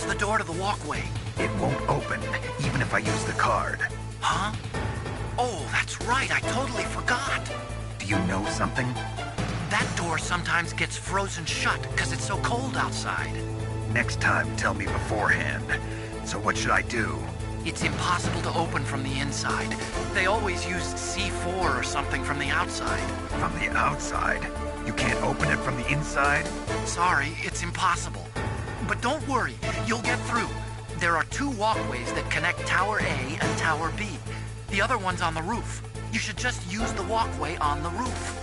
the door to the walkway. It won't open, even if I use the card. Huh? Oh, that's right, I totally forgot. Do you know something? That door sometimes gets frozen shut because it's so cold outside. Next time, tell me beforehand. So what should I do? It's impossible to open from the inside. They always use C4 or something from the outside. From the outside? You can't open it from the inside? Sorry, it's impossible. But don't worry, you'll get through. There are 2 walkways that connect Tower A and Tower B. The other one's on the roof. You should just use the walkway on the roof.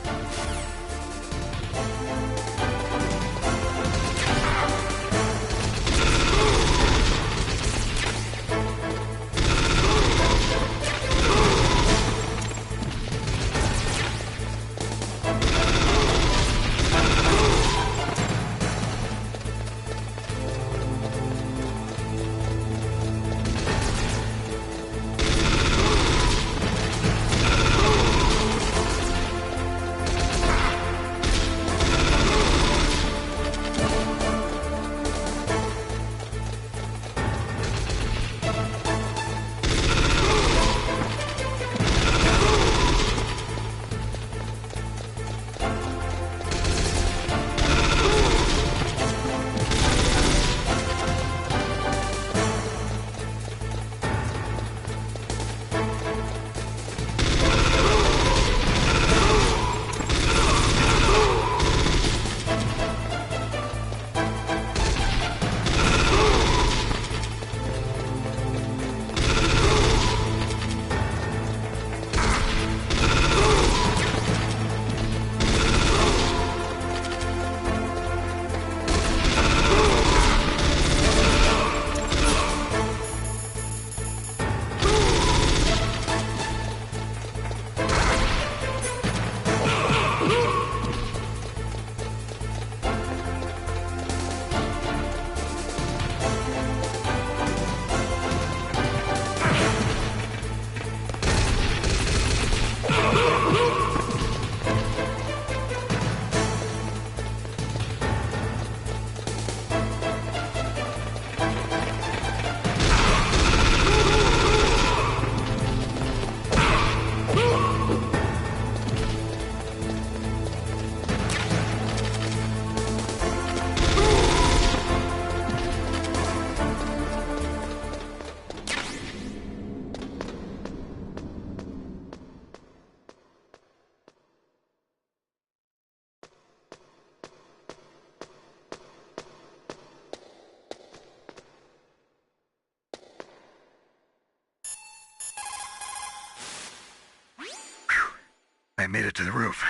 I made it to the roof.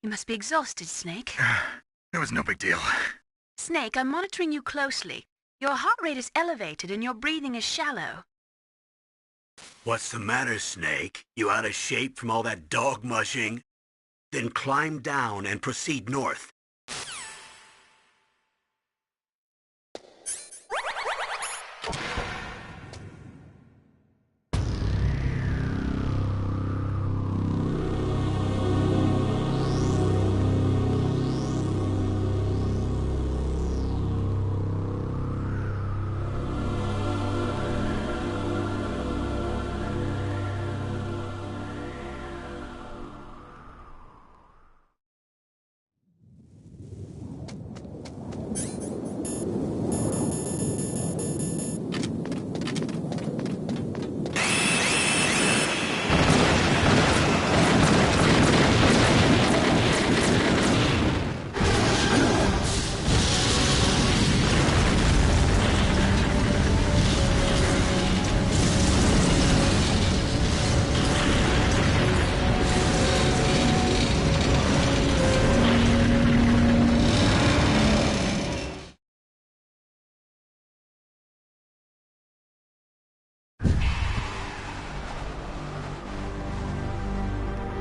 You must be exhausted, Snake. It was no big deal. Snake, I'm monitoring you closely. Your heart rate is elevated and your breathing is shallow. What's the matter, Snake? You out of shape from all that dog mushing? Then climb down and proceed north.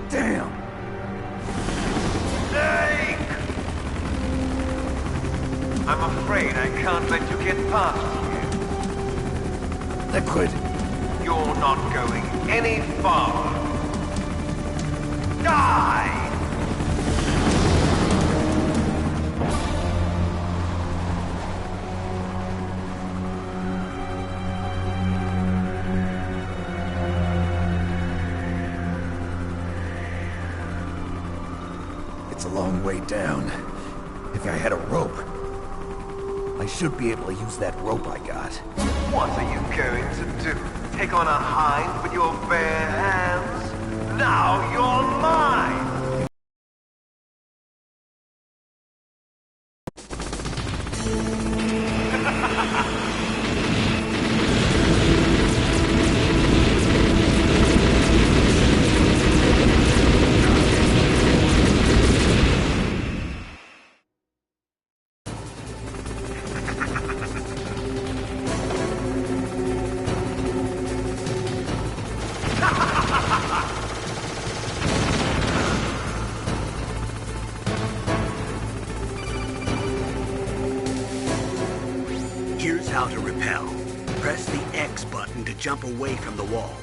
Damn! Snake! I'm afraid I can't let you get past here. Liquid! You're not going any farther. Die! long way down. If I had a rope, I should be able to use that rope I got. What are you going to do? Take on a hind with your bare hands? Now you're mine! Here's how to repel. Press the X button to jump away from the wall.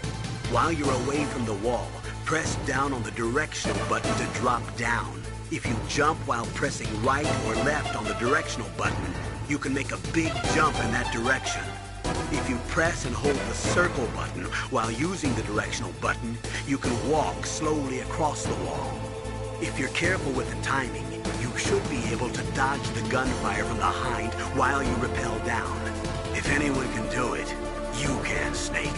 While you're away from the wall, press down on the directional button to drop down. If you jump while pressing right or left on the directional button, you can make a big jump in that direction. If you press and hold the circle button while using the directional button, you can walk slowly across the wall. If you're careful with the timing, you should be able to dodge the gunfire from the hind while you rappel down. If anyone can do it, you can, Snake.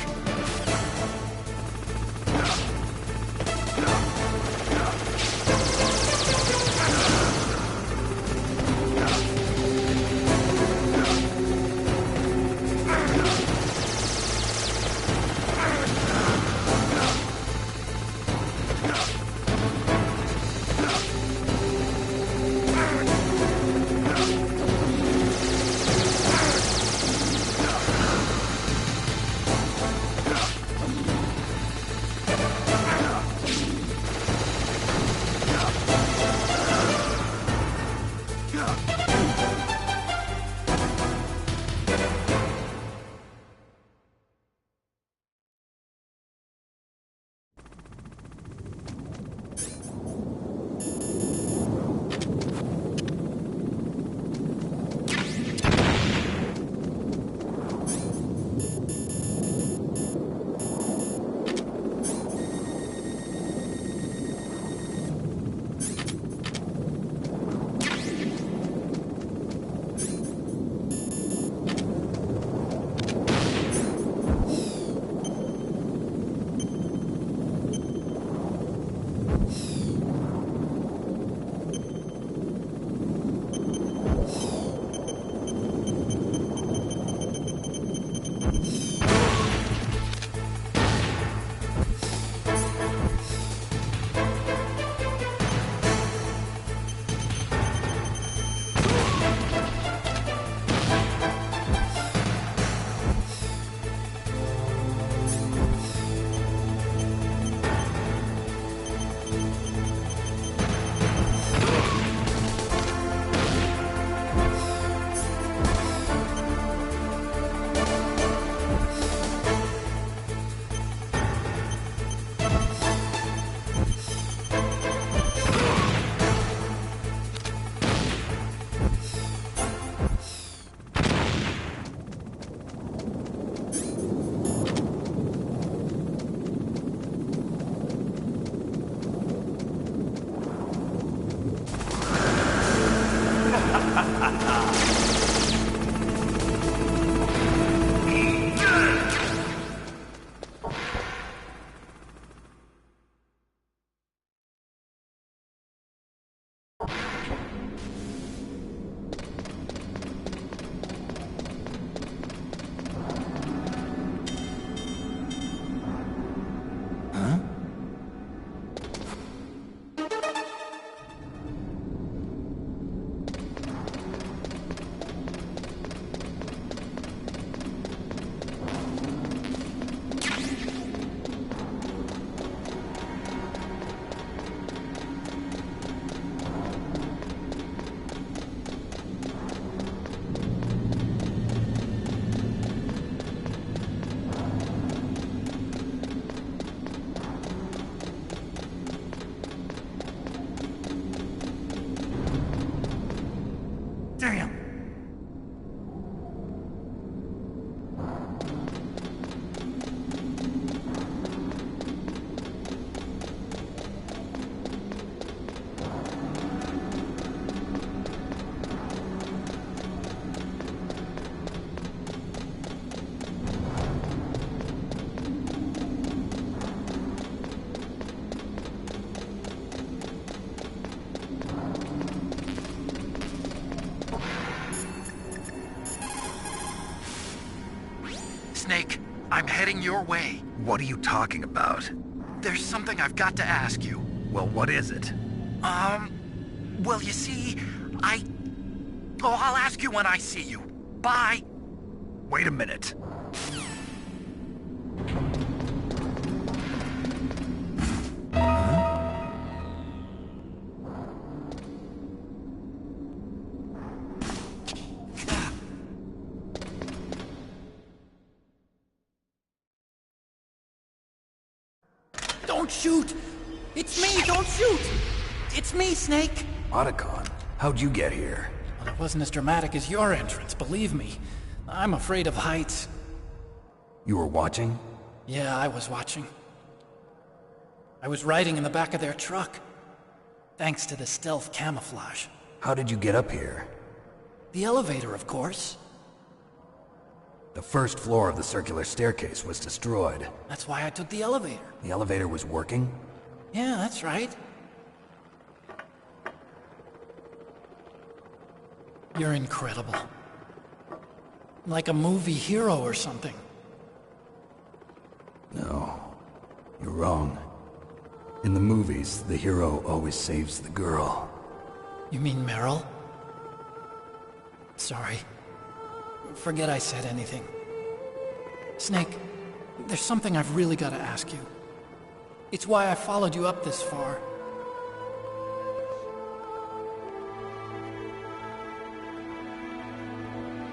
Snake. I'm heading your way. What are you talking about? There's something I've got to ask you. Well, what is it? Well, you see, Oh, I'll ask you when I see you. Bye. Wait a minute. Don't shoot! It's me, don't shoot! It's me, Snake! Otacon, how'd you get here? Well, it wasn't as dramatic as your entrance, believe me. I'm afraid of heights. You were watching? Yeah, I was watching. I was riding in the back of their truck. Thanks to the stealth camouflage. How did you get up here? The elevator, of course. The first floor of the circular staircase was destroyed. That's why I took the elevator. The elevator was working? Yeah, that's right. You're incredible. Like a movie hero or something. No, you're wrong. In the movies, the hero always saves the girl. You mean Meryl? Sorry. Forget I said anything. Snake, there's something I've really got to ask you. It's why I followed you up this far.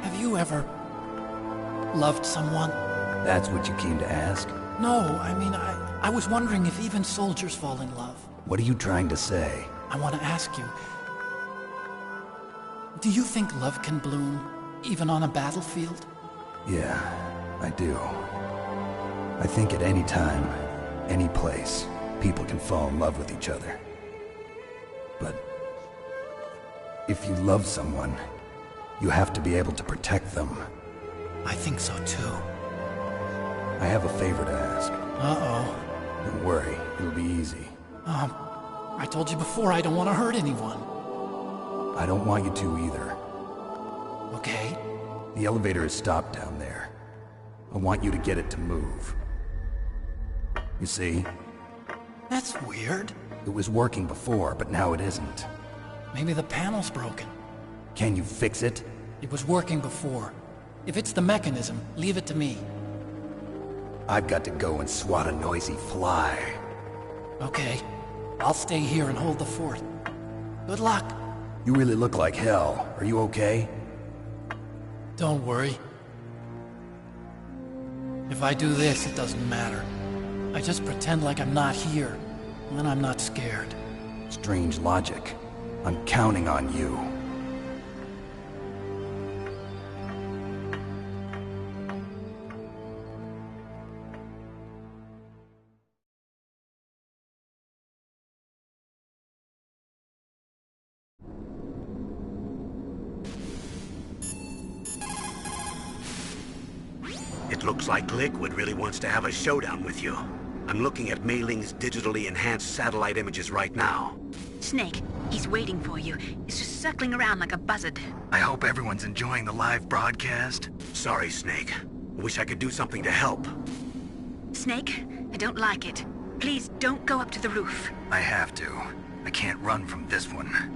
Have you ever loved someone? That's what you came to ask? No, I mean, I was wondering if even soldiers fall in love. What are you trying to say? I want to ask you, do you think love can bloom, even on a battlefield? Yeah, I do. I think at any time, any place, people can fall in love with each other. But if you love someone, you have to be able to protect them. I think so too. I have a favor to ask. Uh-oh. Don't worry, it'll be easy. I told you before I don't want to hurt anyone. I don't want you to either. Okay. The elevator is stopped down there. I want you to get it to move. You see? That's weird. It was working before, but now it isn't. Maybe the panel's broken. Can you fix it? It was working before. If it's the mechanism, leave it to me. I've got to go and swat a noisy fly. Okay. I'll stay here and hold the fort. Good luck. You really look like hell. Are you okay? Don't worry. If I do this, it doesn't matter. I just pretend like I'm not here, and then I'm not scared. Strange logic. I'm counting on you. It looks like Liquid really wants to have a showdown with you. I'm looking at Mei Ling's digitally enhanced satellite images right now. Snake, he's waiting for you. He's just circling around like a buzzard. I hope everyone's enjoying the live broadcast. Sorry, Snake. Wish I could do something to help. Snake, I don't like it. Please don't go up to the roof. I have to. I can't run from this one.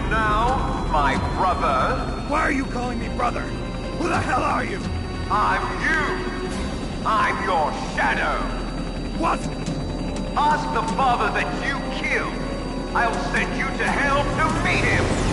now, my brother? Why are you calling me brother? Who the hell are you? I'm you. I'm your shadow. What? Ask the father that you killed. I'll send you to hell to meet him.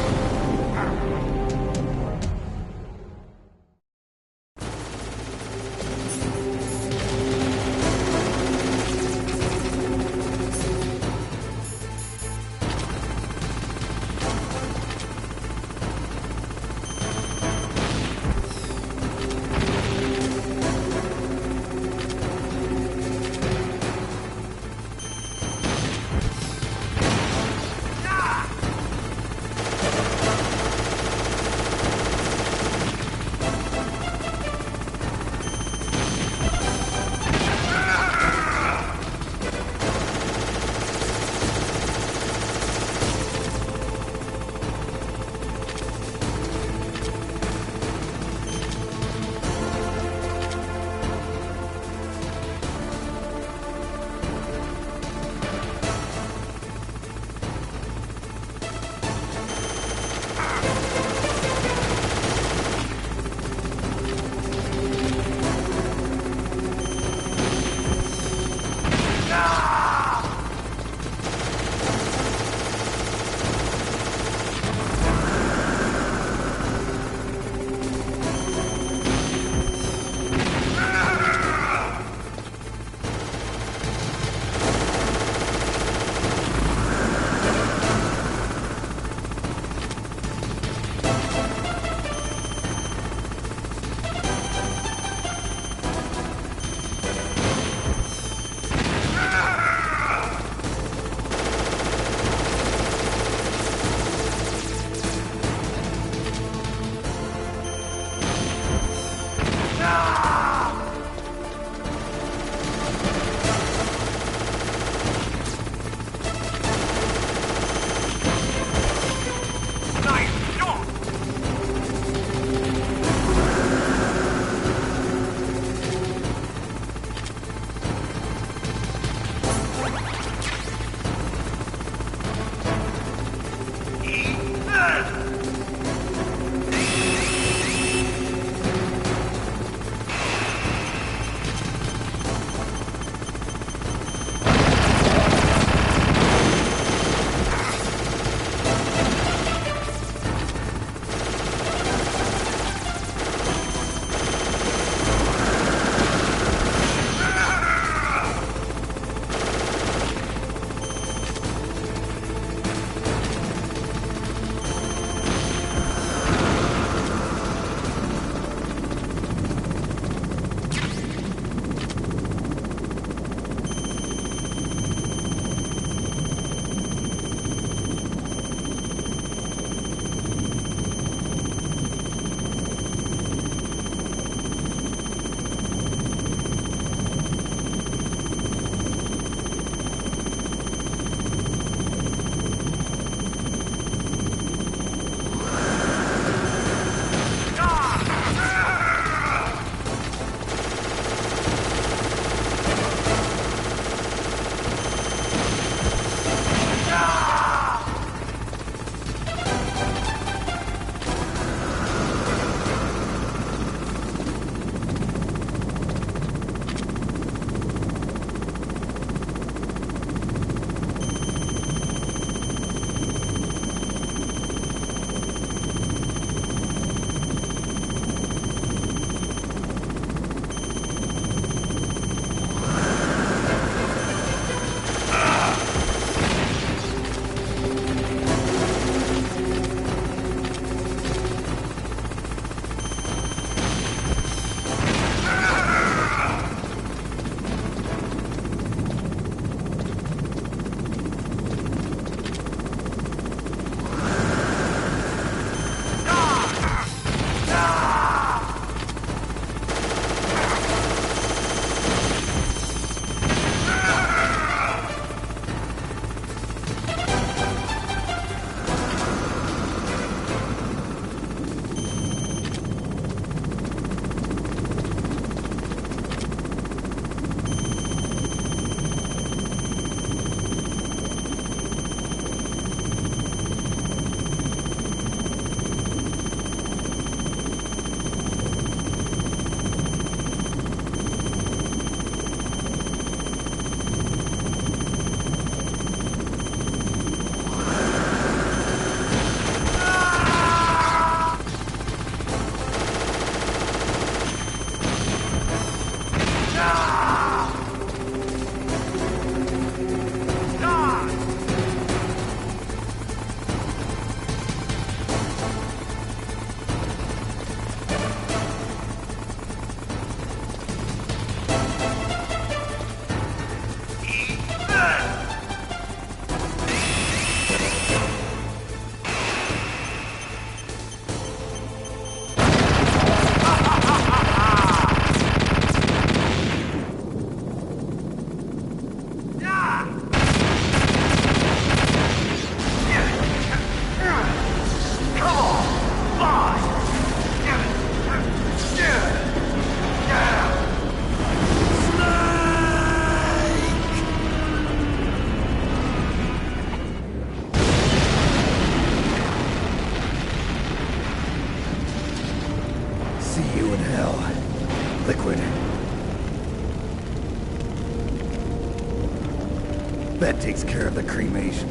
the cremation.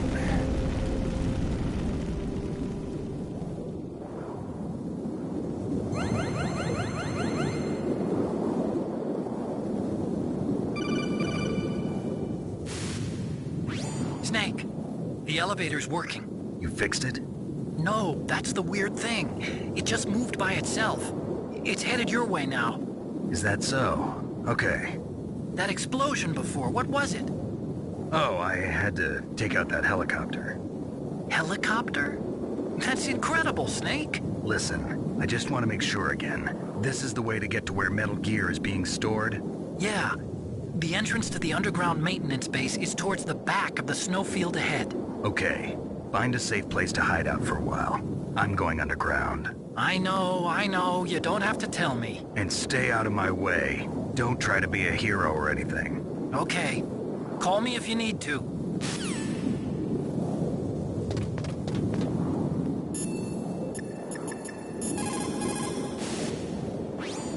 Snake, the elevator's working. You fixed it? No, that's the weird thing. It just moved by itself. It's headed your way now. Is that so? Okay. That explosion before, what was it? Oh, I had to take out that helicopter. Helicopter? That's incredible, Snake. Listen, I just want to make sure again. This is the way to get to where Metal Gear is being stored? Yeah. The entrance to the underground maintenance base is towards the back of the snowfield ahead. Okay. Find a safe place to hide out for a while. I'm going underground. I know. You don't have to tell me. And stay out of my way. Don't try to be a hero or anything. Okay. Call me if you need to.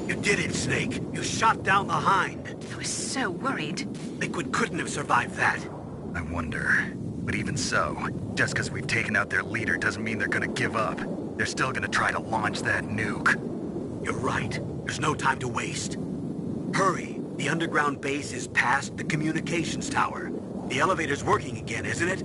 You did it, Snake. You shot down the Hind. I was so worried. Liquid couldn't have survived that. I wonder. But even so, just because we've taken out their leader doesn't mean they're gonna give up. They're still gonna try to launch that nuke. You're right. There's no time to waste. Hurry. The underground base is past the communications tower. The elevator's working again, isn't it?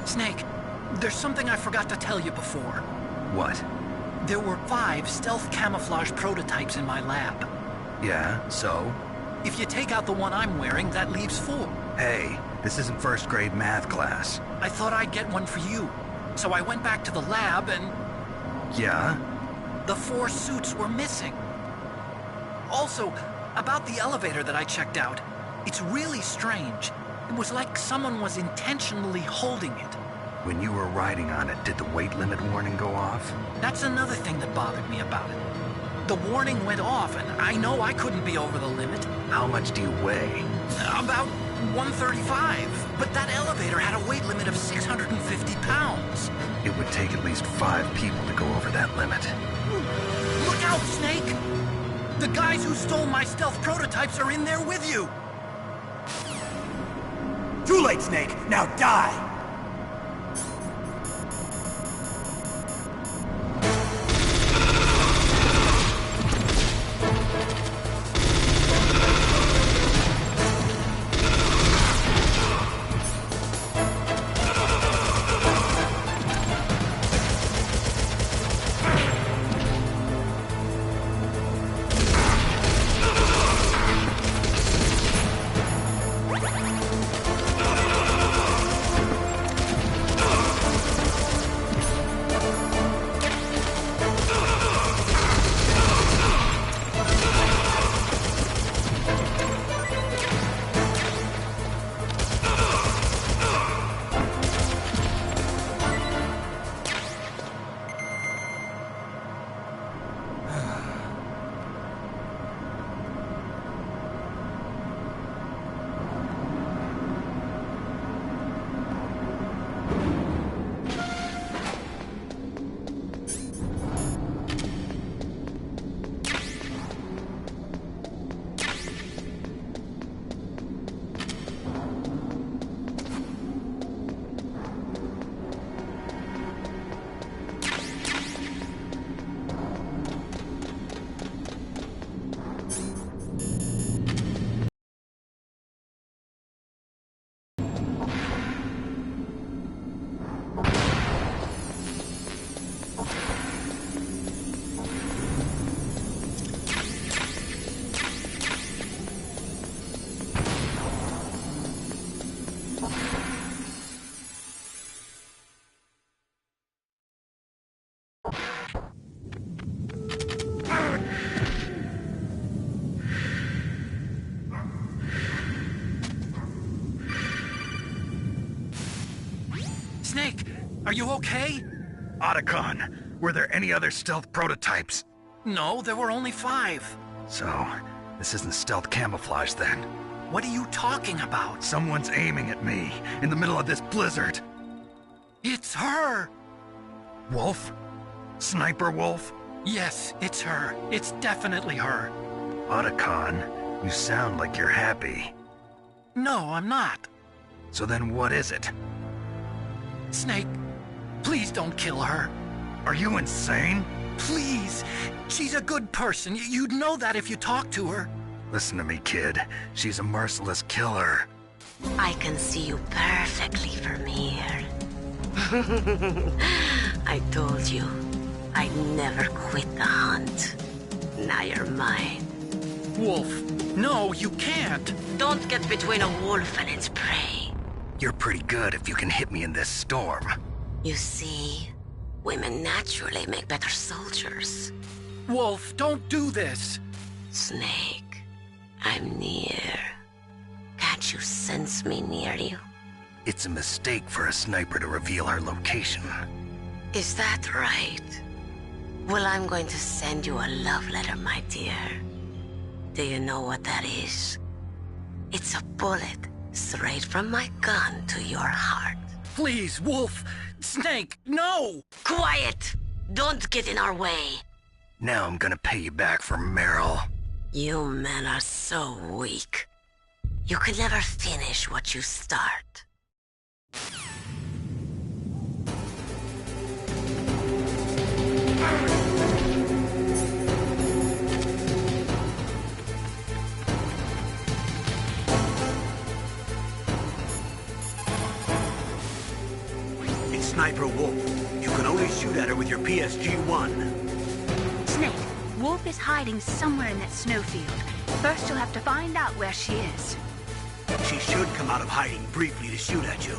Snake, there's something I forgot to tell you before. What? There were 5 stealth camouflage prototypes in my lab. Yeah, so? If you take out the one I'm wearing, that leaves 4. Hey, this isn't first grade math class. I thought I'd get one for you. So I went back to the lab and... Yeah? The 4 suits were missing. Also, about the elevator that I checked out, it's really strange. It was like someone was intentionally holding it. When you were riding on it, did the weight limit warning go off? That's another thing that bothered me about it. The warning went off, and I know I couldn't be over the limit. How much do you weigh? About 135. But that elevator had a weight limit of 650 pounds. It would take at least 5 people to go over that limit. Look out, Snake! The guys who stole my stealth prototypes are in there with you! Too late, Snake! Now die! you okay? Otacon, were there any other stealth prototypes? No, there were only 5. So, this isn't stealth camouflage then. What are you talking about? Someone's aiming at me, in the middle of this blizzard. It's her! Wolf? Sniper Wolf? Yes, it's her. It's definitely her. Otacon, you sound like you're happy. No, I'm not. So then what is it? Snake, please don't kill her. Are you insane? Please! She's a good person. You'd know that if you talked to her. Listen to me, kid. She's a merciless killer. I can see you perfectly from here. I told you, I'd never quit the hunt. Now you're mine. Wolf, no, you can't. Don't get between a wolf and its prey. You're pretty good if you can hit me in this storm. You see, women naturally make better soldiers. Wolf, don't do this. Snake, I'm near. Can't you sense me near you? It's a mistake for a sniper to reveal her location. Is that right? Well, I'm going to send you a love letter, my dear. Do you know what that is? It's a bullet straight from my gun to your heart. Please, Wolf. Snake, no! Quiet! Don't get in our way. Now I'm gonna pay you back for Meryl. You men are so weak. You can never finish what you start. It's Sniper Wolf. You can only shoot at her with your PSG-1. Snake, Wolf is hiding somewhere in that snowfield. First, you'll have to find out where she is. She should come out of hiding briefly to shoot at you.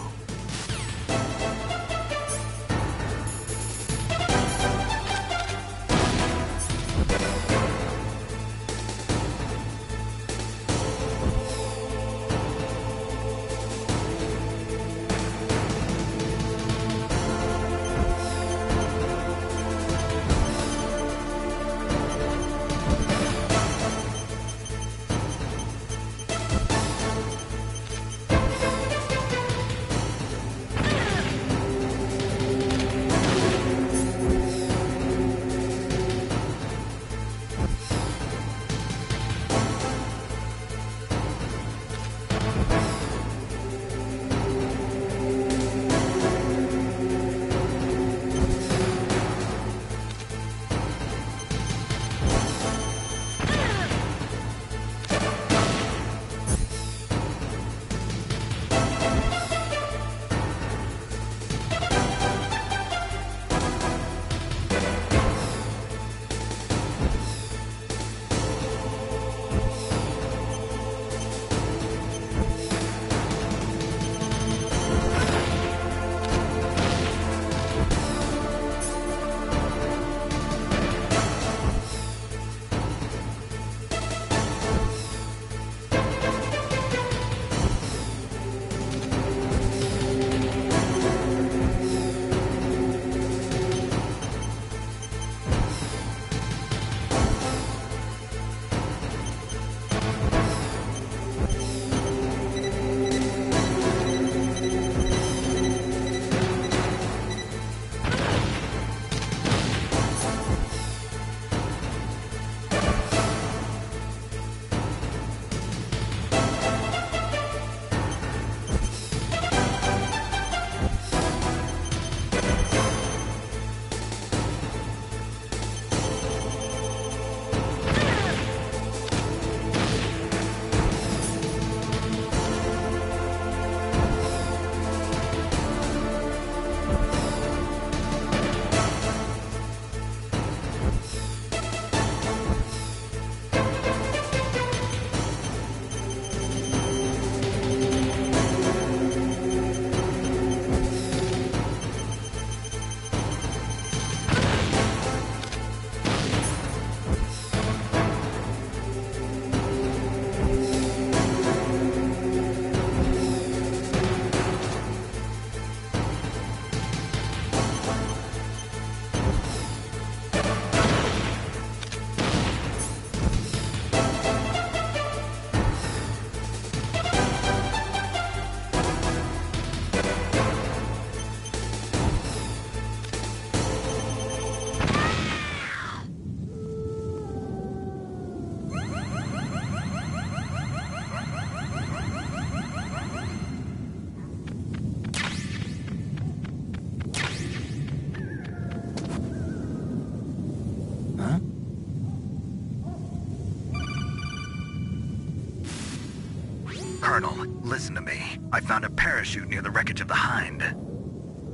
I found a parachute near the wreckage of the Hind.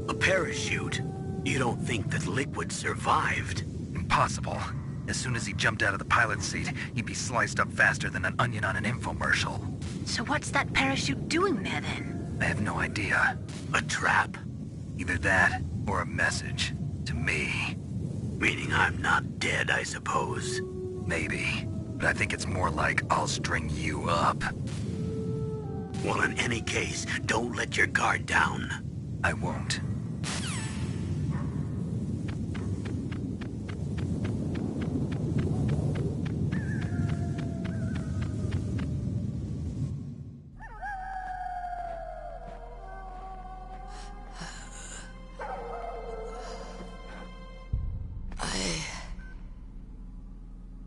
A parachute? You don't think that Liquid survived? Impossible. As soon as he jumped out of the pilot's seat, he'd be sliced up faster than an onion on an infomercial. So what's that parachute doing there then? I have no idea. A trap? Either that, or a message. To me. Meaning I'm not dead, I suppose. Maybe. But I think it's more like I'll string you up. Well, in any case, don't let your guard down. I won't.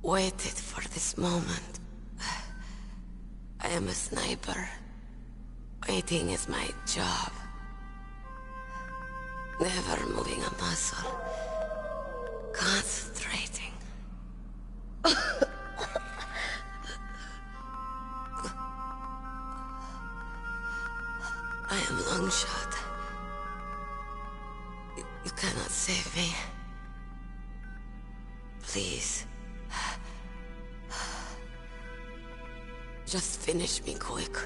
Waited for this moment. I am a sniper. Waiting is my job. Never moving a muscle. Concentrating. I am long shot. You cannot save me. Please. Just finish me quick.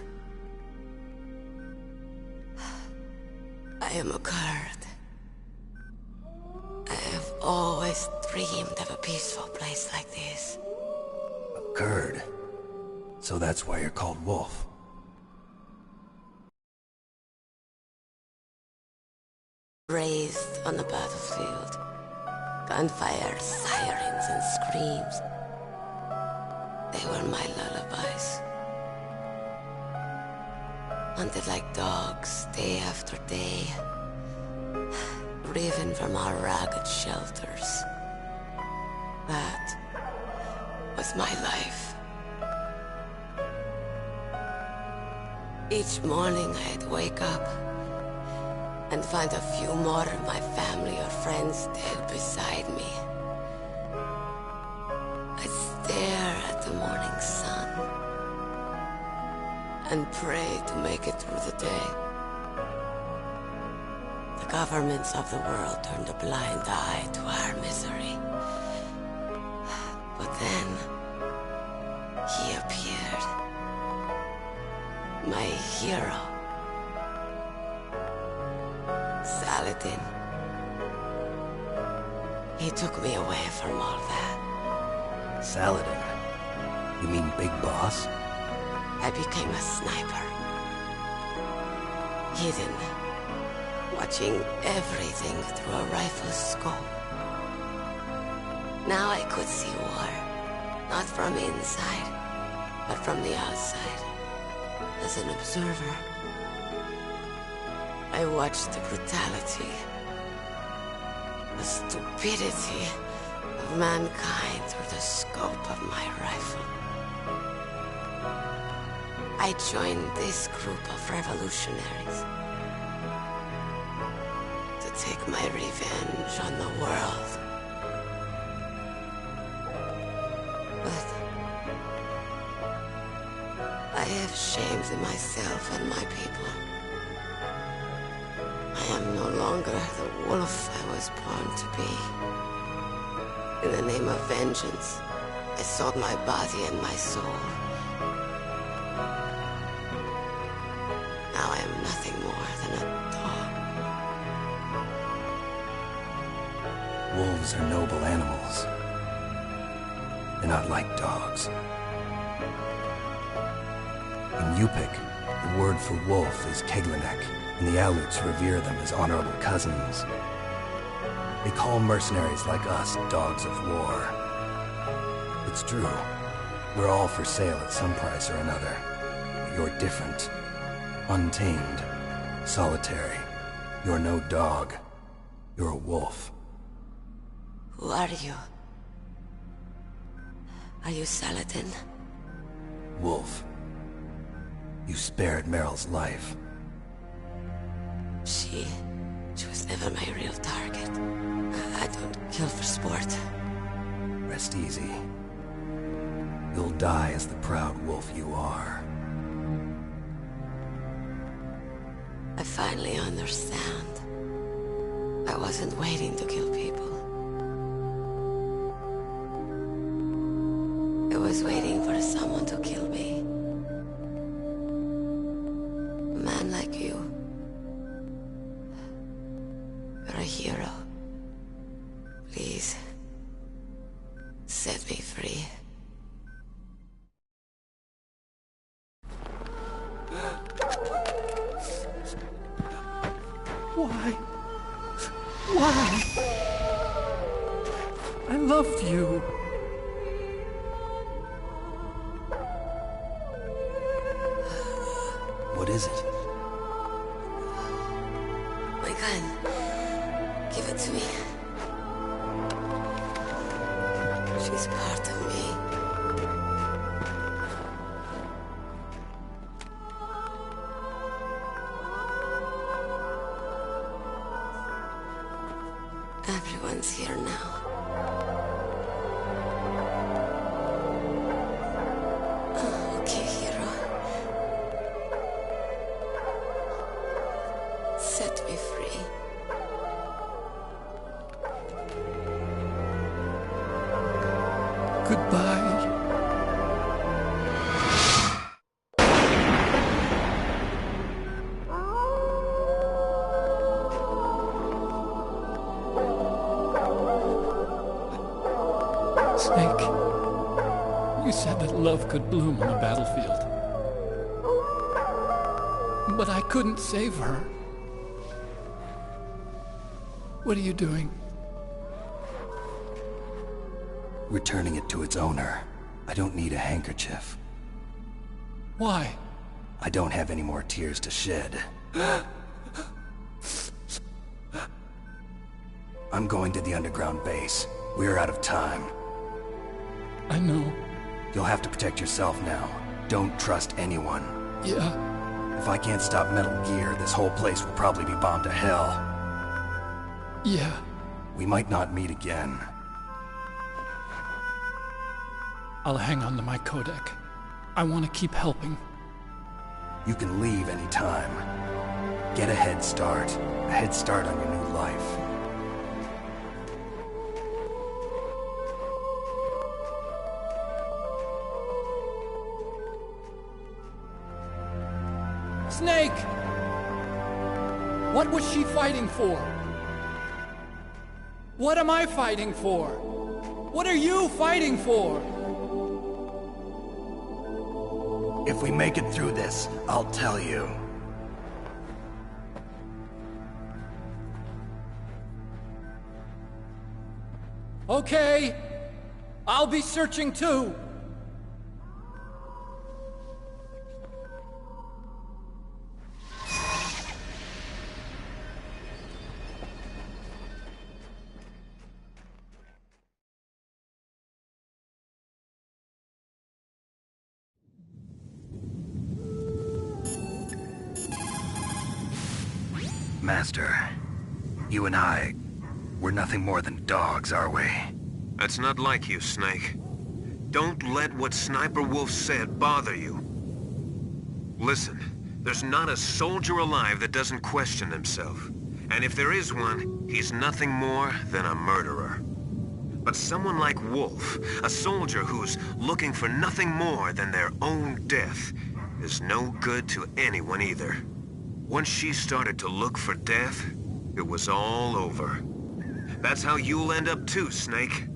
I am a Kurd. I have always dreamed of a peaceful place like this. A Kurd? So that's why you're called Wolf. Raised on the battlefield. Gunfire, sirens, and screams. They were my lullabies. Hunted like dogs, day after day. Driven from our ragged shelters. That was my life. Each morning I'd wake up and find a few more of my family or friends dead beside me. I'd stare at the morning sun and pray to make it through the day. The governments of the world turned a blind eye to our misery. But then, he appeared. My hero. Saladin. He took me away from all that. Saladin? You mean Big Boss? I became a sniper. Hidden. Watching everything through a rifle's scope. Now I could see war. Not from inside, but from the outside. As an observer. I watched the brutality, the stupidity of mankind through the scope of my rifle. I joined this group of revolutionaries to take my revenge on the world. But I have shamed myself and my people. I am no longer the wolf I was born to be. In the name of vengeance, I sold my body and my soul. Now I am nothing more than a dog. Wolves are noble animals. They're not like dogs. In Yupik, the word for wolf is Keglanek, and the Aluts revere them as honorable cousins. They call mercenaries like us dogs of war. It's true. We're all for sale at some price or another. But you're different. Untamed. Solitary. You're no dog. You're a wolf. Who are you? Are you Saladin? Wolf. You spared Meryl's life. She was never my real target. I don't kill for sport. Rest easy. You'll die as the proud wolf you are. finally understand. I wasn't waiting to kill people. I was waiting for someone to kill me. A man like you. You're a hero. Please, set me free. Why? Why? I loved you. What is it? My gun. Give it to me. She's part of me. Everyone's here now. Okay, hero. Set me free. Goodbye. Snake, you said that love could bloom on the battlefield. But I couldn't save her. What are you doing? Returning it to its owner. I don't need a handkerchief. Why? I don't have any more tears to shed. I'm going to the underground base. We're out of time. I know. You'll have to protect yourself now. Don't trust anyone. Yeah. If I can't stop Metal Gear, this whole place will probably be bombed to hell. Yeah. We might not meet again. I'll hang on to my codec. I want to keep helping. You can leave anytime. Get a head start. A head start on your new life. Snake! What was she fighting for? What am I fighting for? What are you fighting for? If we make it through this, I'll tell you. Okay. I'll be searching too. Master, you and I, we're nothing more than dogs, are we? That's not like you, Snake. Don't let what Sniper Wolf said bother you. Listen, there's not a soldier alive that doesn't question himself. And if there is one, he's nothing more than a murderer. But someone like Wolf, a soldier who's looking for nothing more than their own death, is no good to anyone either. Once she started to look for death, it was all over. That's how you'll end up too, Snake.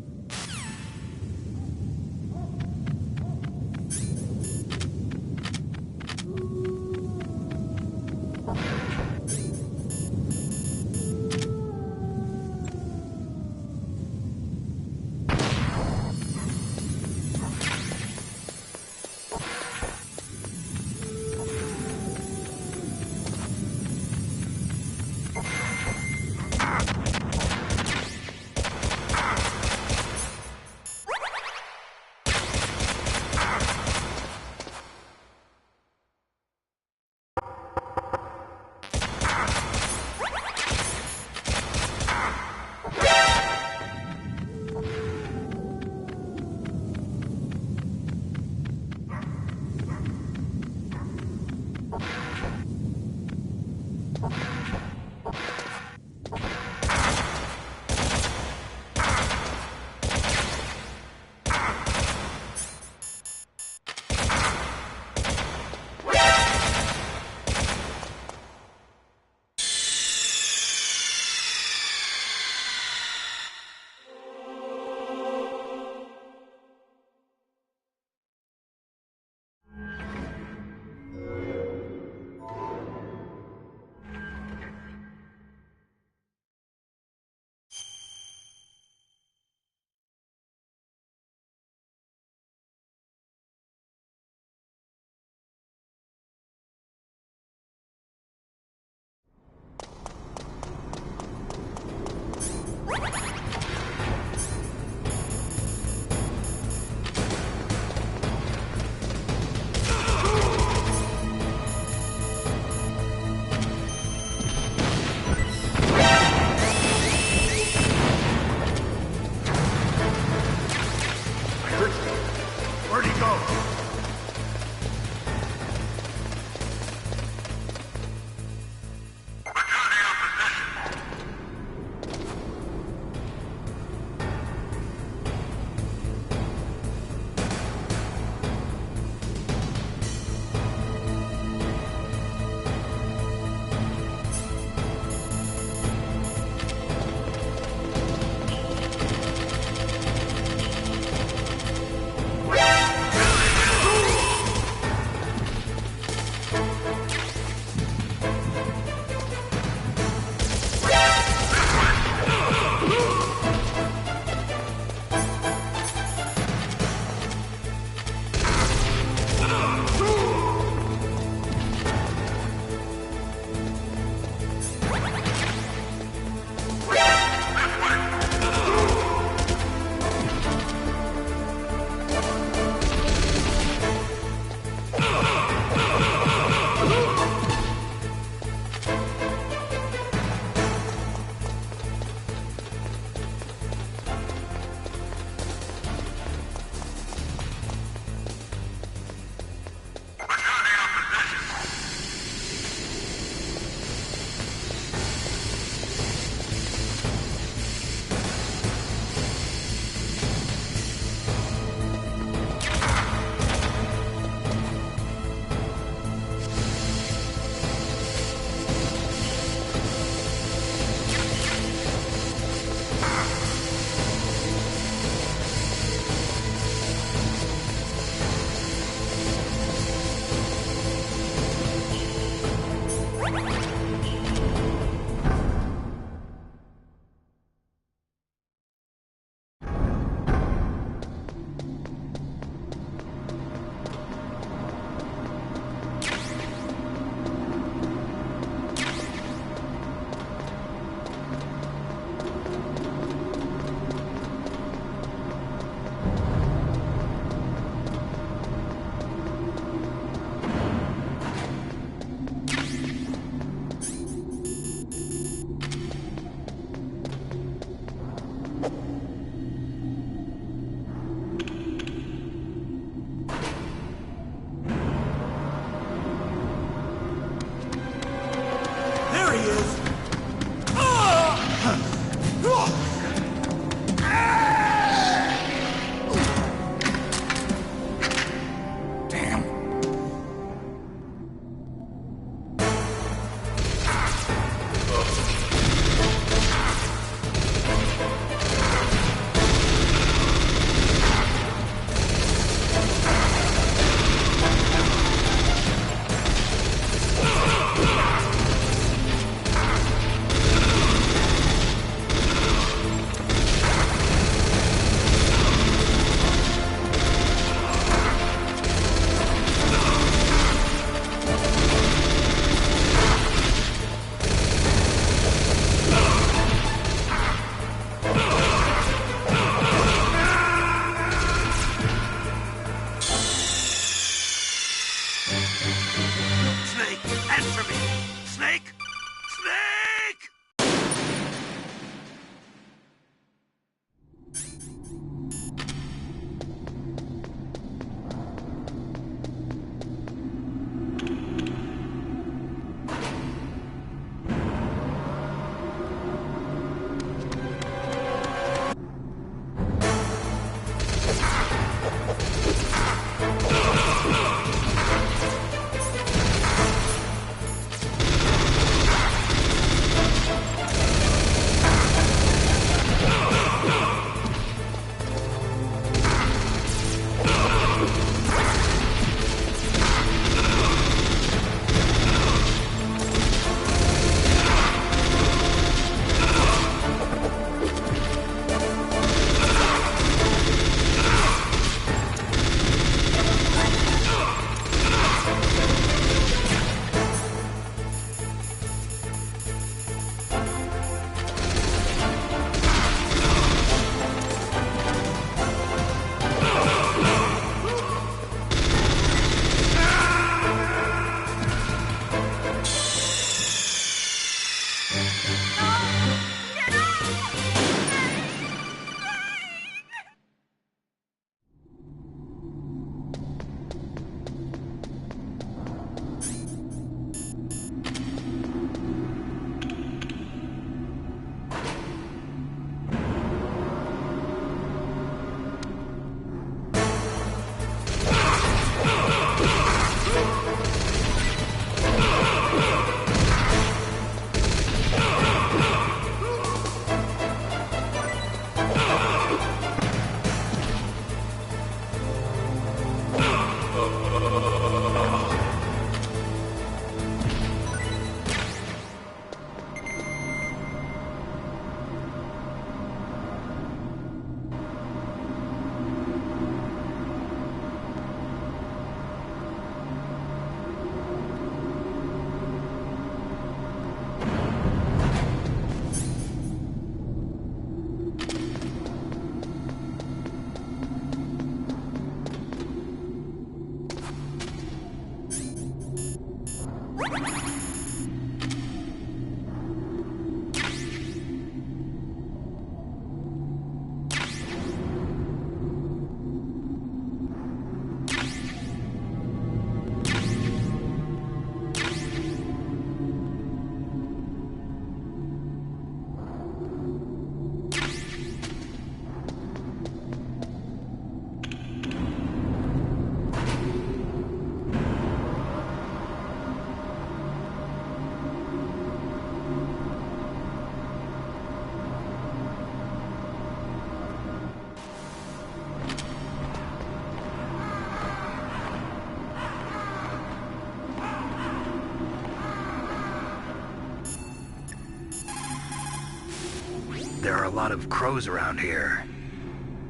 are a lot of crows around here.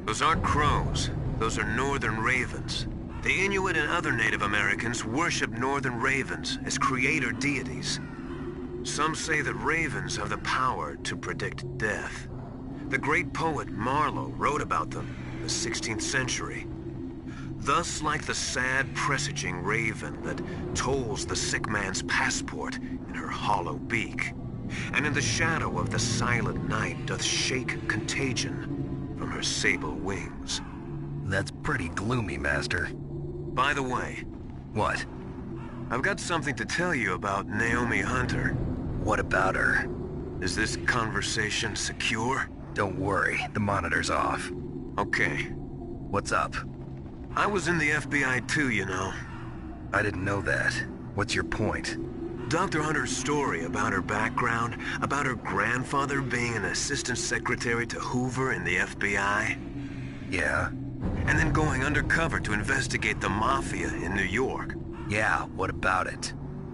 Those aren't crows. Those are northern ravens. The Inuit and other Native Americans worship northern ravens as creator deities. Some say that ravens have the power to predict death. The great poet Marlowe wrote about them in the 16th century. Thus, like the sad presaging raven that tolls the sick man's passport in her hollow beak, and in the shadow of the silent night doth shake contagion from her sable wings. That's pretty gloomy, Master. By the way... What? I've got something to tell you about Naomi Hunter. What about her? Is this conversation secure? Don't worry, the monitor's off. Okay. What's up? I was in the FBI too, you know. I didn't know that. What's your point? Dr. Hunter's story about her background, about her grandfather being an assistant secretary to Hoover in the FBI. Yeah? And then going undercover to investigate the Mafia in New York. Yeah, what about it?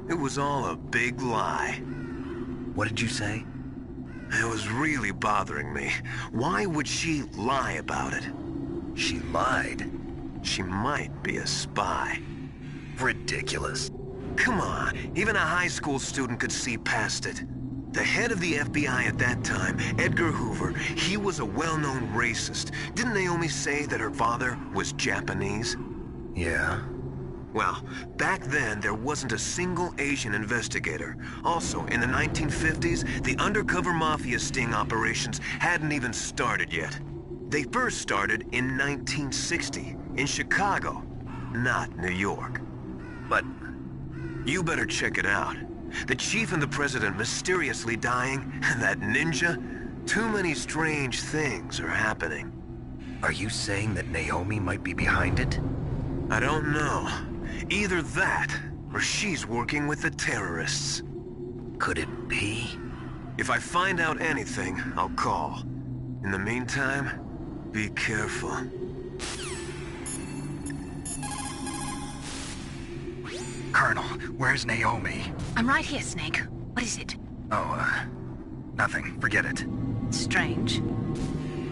It was all a big lie. What did you say? It was really bothering me. Why would she lie about it? She lied? She might be a spy. Ridiculous. Come on, even a high school student could see past it. The head of the FBI at that time, Edgar Hoover, he was a well-known racist. Didn't Naomi say that her father was Japanese? Yeah. Well, back then, there wasn't a single Asian investigator. Also, in the 1950s, the undercover mafia sting operations hadn't even started yet. They first started in 1960, in Chicago, not New York. But you better check it out. The chief and the president mysteriously dying, and that ninja? Too many strange things are happening. are you saying that Naomi might be behind it? I don't know. Either that, or she's working with the terrorists. Could it be? If I find out anything, I'll call. In the meantime, be careful. Colonel, where's Naomi? I'm right here, Snake. What is it? Oh, nothing. Forget it. Strange.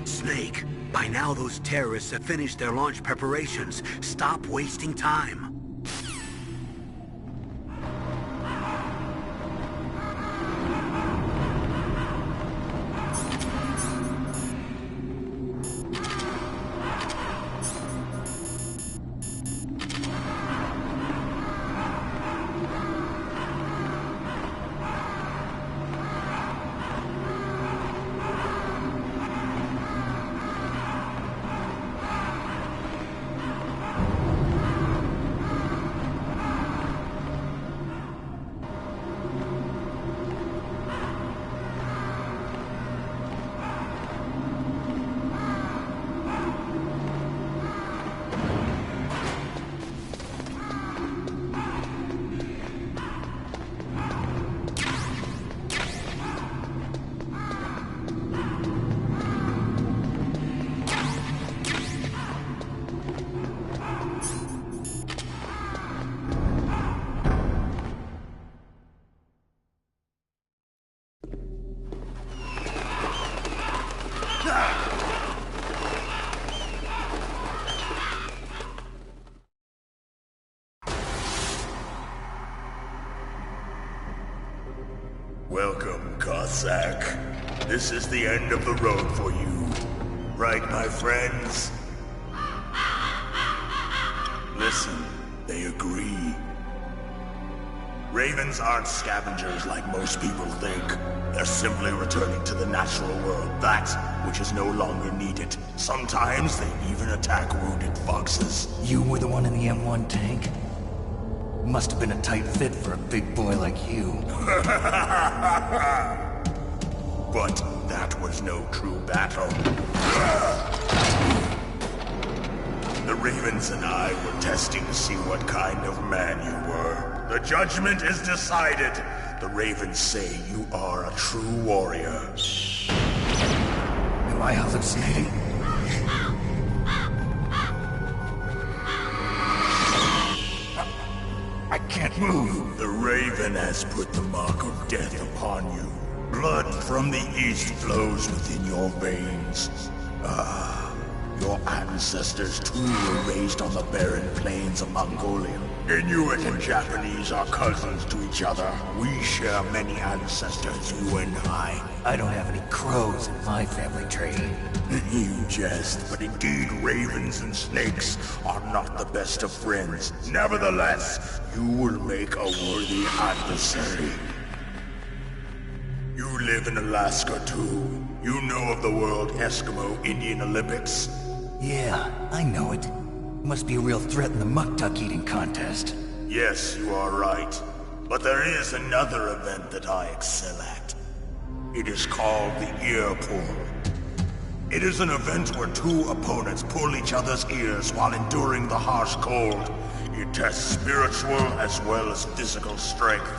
Snake, by now those terrorists have finished their launch preparations. Stop wasting time. Welcome, Cossack. This is the end of the road for you. Right, my friends? Listen, they agree. Ravens aren't scavengers like most people think. They're simply returning to the natural world, that which is no longer needed. Sometimes they even attack wounded foxes. You were the one in the M1 tank? Must have been a tight fit for a big boy like you. But that was no true battle. The Ravens and I were testing to see what kind of man you were. The judgment is decided. The Ravens say you are a true warrior. Am I hallucinating? I can't move. The Raven has put the mark of death upon you. Blood from the east flows within your veins. Ah, your ancestors too were raised on the barren plains of Mongolia. Inuit and Japanese are cousins to each other. We share many ancestors, you and I. I don't have any crows in my family tree. You jest, but indeed ravens and snakes are not the best of friends. Nevertheless, you will make a worthy adversary. You live in Alaska too. You know of the World Eskimo Indian Olympics? Yeah, I know it. Must be a real threat in the muck-duck eating contest. Yes, you are right. But there is another event that I excel at. It is called the ear pull. It is an event where two opponents pull each other's ears while enduring the harsh cold. It tests spiritual as well as physical strength.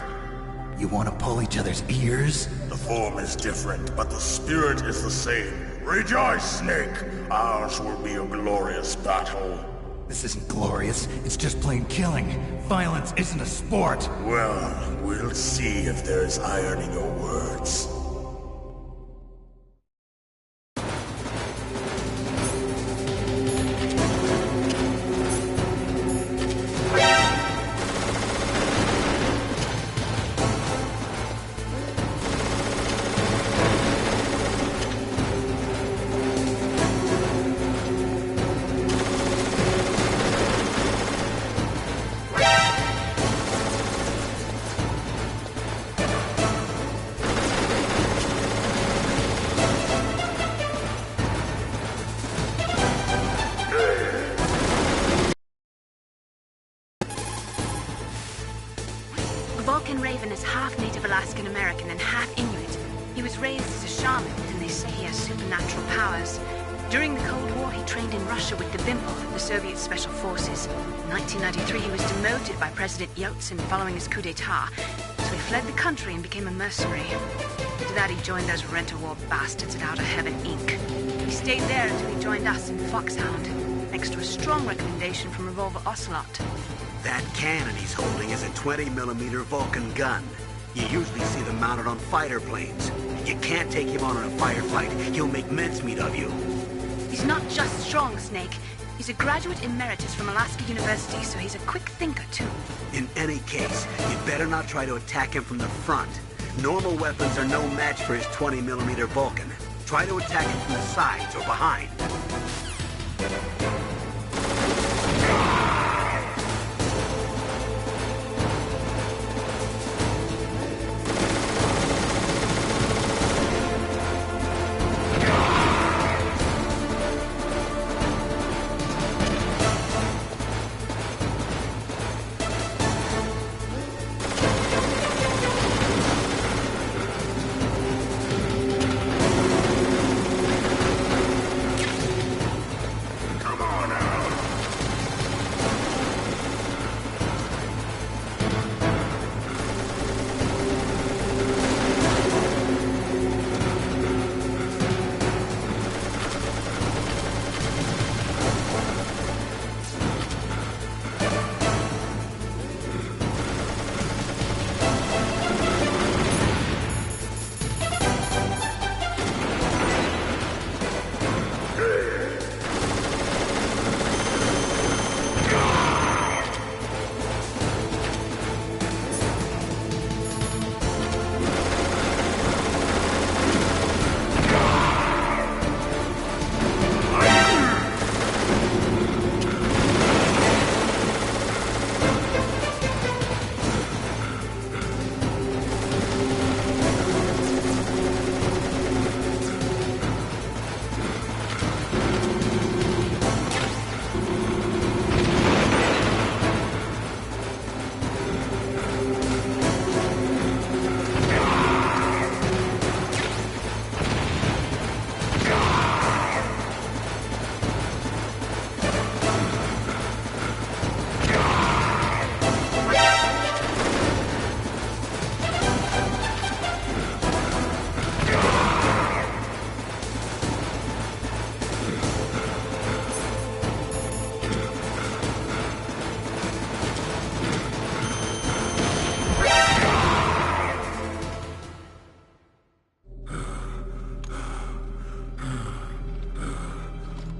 You want to pull each other's ears? The form is different, but the spirit is the same. Rejoice, Snake! Ours will be a glorious battle. This isn't glorious. It's just plain killing. Violence isn't a sport. Well, we'll see if there's iron in your words. Vulcan Raven is half Native Alaskan American and half Inuit. He was raised as a shaman, and they say he has supernatural powers. During the Cold War, he trained in Russia with the BIMPL, the Soviet Special Forces. In 1993, he was demoted by President Yeltsin following his coup d'etat, so he fled the country and became a mercenary. After that, he joined those rent-a-war bastards at Outer Heaven, Inc. He stayed there until he joined us in Foxhound, next to a strong recommendation from Revolver Ocelot. That cannon he's holding is a 20mm Vulcan gun. You usually see them mounted on fighter planes. You can't take him on in a firefight. He'll make mincemeat of you. He's not just strong, Snake. He's a graduate emeritus from Alaska University, so he's a quick thinker, too. In any case, you'd better not try to attack him from the front. Normal weapons are no match for his 20mm Vulcan. Try to attack him from the sides or behind.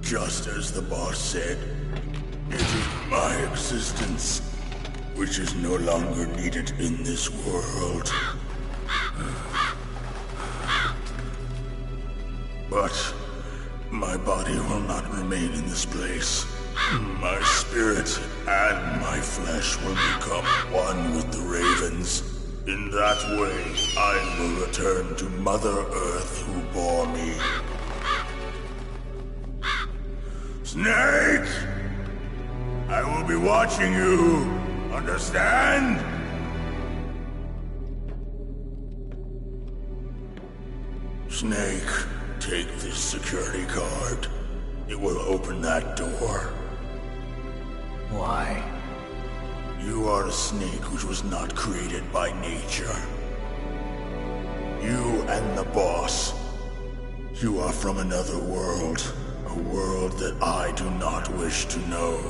Just as the boss said, it is my existence which is no longer needed in this world. But my body will not remain in this place. My spirit and my flesh will become one with the ravens. In that way, I will return to Mother Earth who bore me. Snake! I will be watching you. Understand? Snake, take this security card. It will open that door. Why? You are a snake which was not created by nature. You and the boss. You are from another world. A world that I do not wish to know.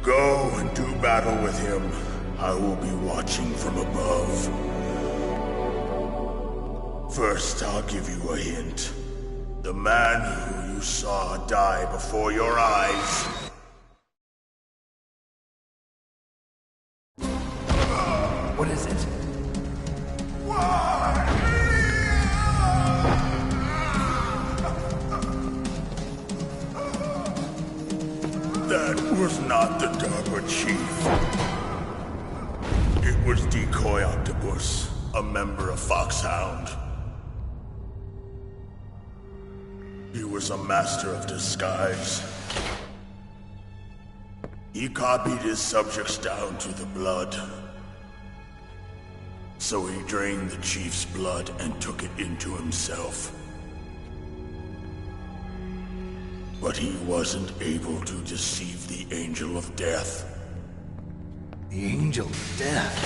Go and do battle with him. I will be watching from above. First, I'll give you a hint. The man who you saw die before your eyes. What is it? That was not the DARPA chief. It was Decoy Octopus, a member of Foxhound. He was a master of disguise. He copied his subjects down to the blood. So he drained the chief's blood and took it into himself. But he wasn't able to deceive the Angel of Death. The Angel of Death?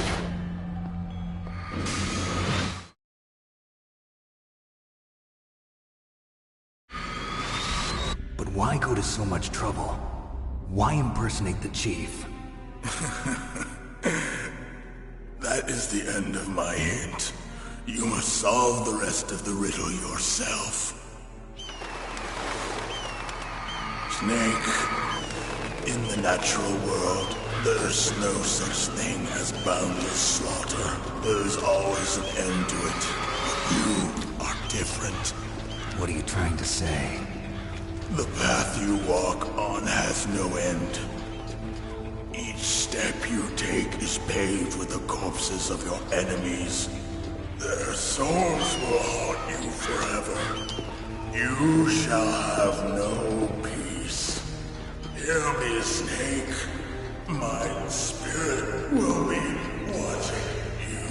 But why go to so much trouble? Why impersonate the chief? That is the end of my hint. You must solve the rest of the riddle yourself. Snake, in the natural world, there's no such thing as boundless slaughter. There's always an end to it. But you are different. What are you trying to say? The path you walk on has no end. Each step you take is paved with the corpses of your enemies. Their souls will haunt you forever. You shall have no peace. Hear me, Snake. My spirit will be watching you.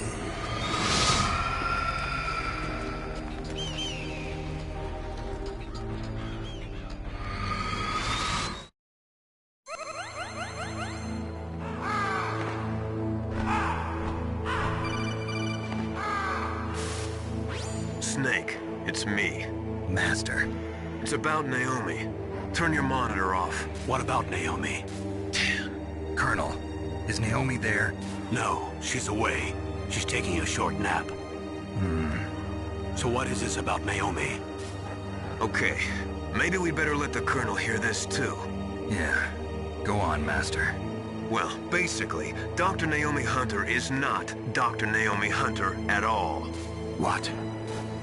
Snake, it's me. Master. It's about Naomi. Turn your monitor off. What about Naomi? Colonel, is Naomi there? No, she's away. She's taking a short nap. So what is this about Naomi? Okay, maybe we'd better let the Colonel hear this too. Yeah. Go on, Master. Well, basically, Dr. Naomi Hunter is not Dr. Naomi Hunter at all. What?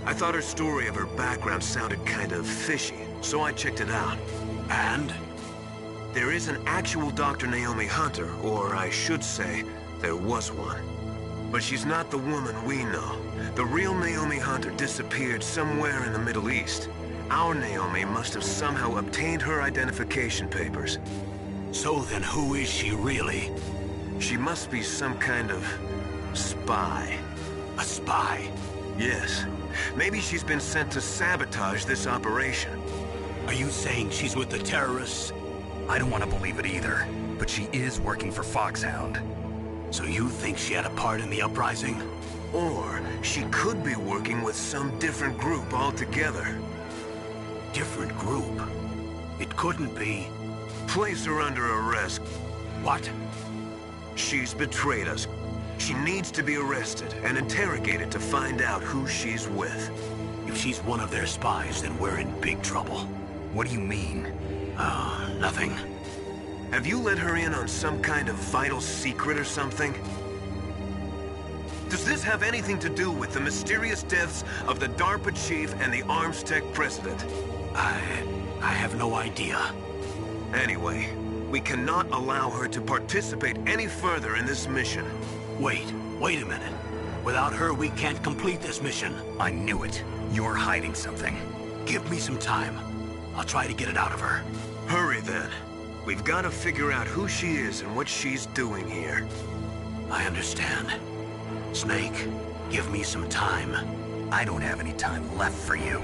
I thought her story of her background sounded kind of fishy, so I checked it out. And? There is an actual Dr. Naomi Hunter, or I should say, there was one. But she's not the woman we know. The real Naomi Hunter disappeared somewhere in the Middle East. Our Naomi must have somehow obtained her identification papers. So then who is she really? She must be some kind of spy. A spy? Yes. Maybe she's been sent to sabotage this operation. Are you saying she's with the terrorists? I don't want to believe it either, but she is working for Foxhound. So you think she had a part in the uprising? Or she could be working with some different group altogether. Different group? It couldn't be. Place her under arrest. What? She's betrayed us. She needs to be arrested and interrogated to find out who she's with. If she's one of their spies, then we're in big trouble. What do you mean? Oh, nothing. Have you let her in on some kind of vital secret or something? Does this have anything to do with the mysterious deaths of the DARPA chief and the Arms Tech president? I have no idea. Anyway, we cannot allow her to participate any further in this mission. Wait a minute. Without her, we can't complete this mission. I knew it. You're hiding something. Give me some time. I'll try to get it out of her. Hurry then. We've got to figure out who she is and what she's doing here. I understand. Snake, give me some time. I don't have any time left for you.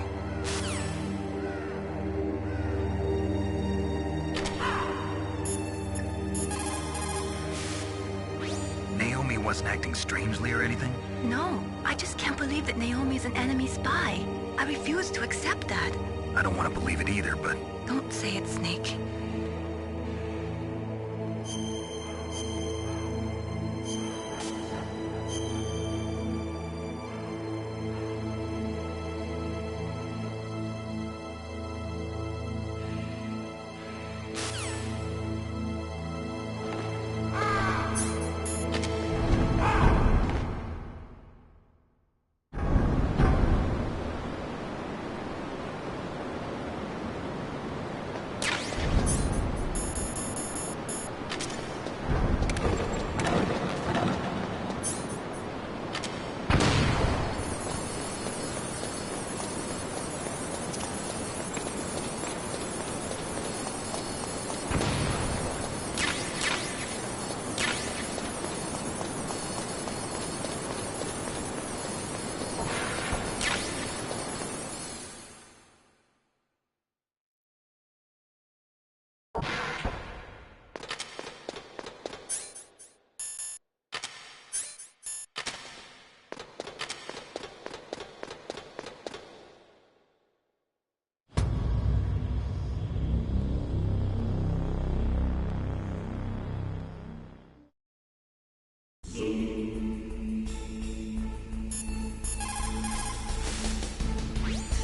Naomi wasn't acting strangely or anything? No, I just can't believe that Naomi is an enemy spy. I refuse to accept that. I don't want to believe it either, but... Don't say it, Snake.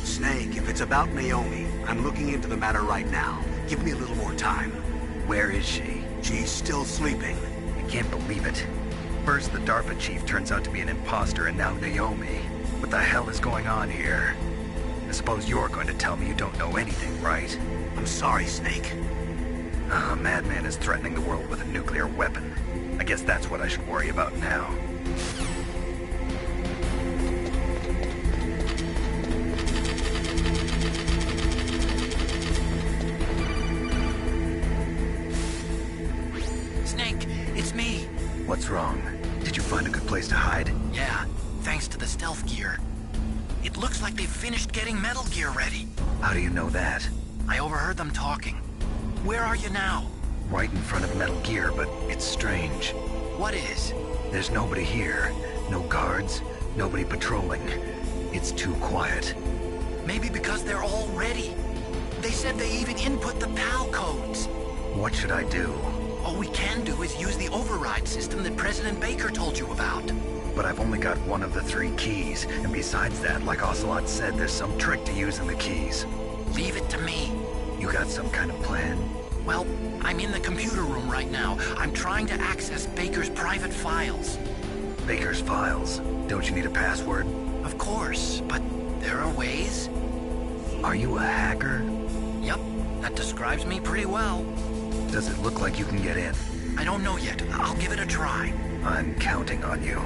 Snake, if it's about Naomi, I'm looking into the matter right now. Give me a little more time. Where is she? She's still sleeping. I can't believe it. First, the DARPA chief turns out to be an imposter, and now Naomi. What the hell is going on here? I suppose you're going to tell me you don't know anything, right? I'm sorry, Snake. A madman is threatening the world with a nuclear weapon. I guess that's what I should worry about now. Snake, it's me. What's wrong? Did you find a good place to hide? Yeah, thanks to the stealth gear. It looks like they've finished getting Metal Gear ready. How do you know that? I overheard them talking. Where are you now? Right in front of Metal Gear, but it's strange. What is? There's nobody here. No guards, nobody patrolling. It's too quiet. Maybe because they're all ready. They said they even input the PAL codes. What should I do? All we can do is use the override system that President Baker told you about. But I've only got one of the 3 keys, and besides that, like Ocelot said, there's some trick to using the keys. Leave it to me. You got some kind of plan? Well, I'm in the computer room right now. I'm trying to access Baker's private files. Baker's files? Don't you need a password? Of course, but there are ways. Are you a hacker? Yep, that describes me pretty well. Does it look like you can get in? I don't know yet. I'll give it a try. I'm counting on you.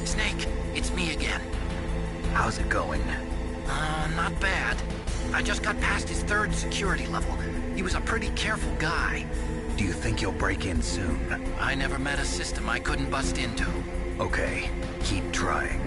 Snake, it's me again. How's it going? Not bad. I just got past his 3rd security level. He was a pretty careful guy. Do you think you'll break in soon? I never met a system I couldn't bust into. Okay, keep trying.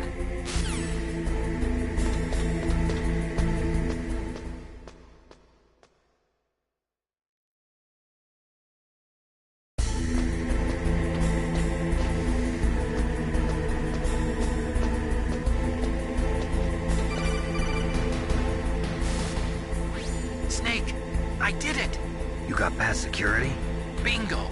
Snake, I did it! You got past security? Bingo!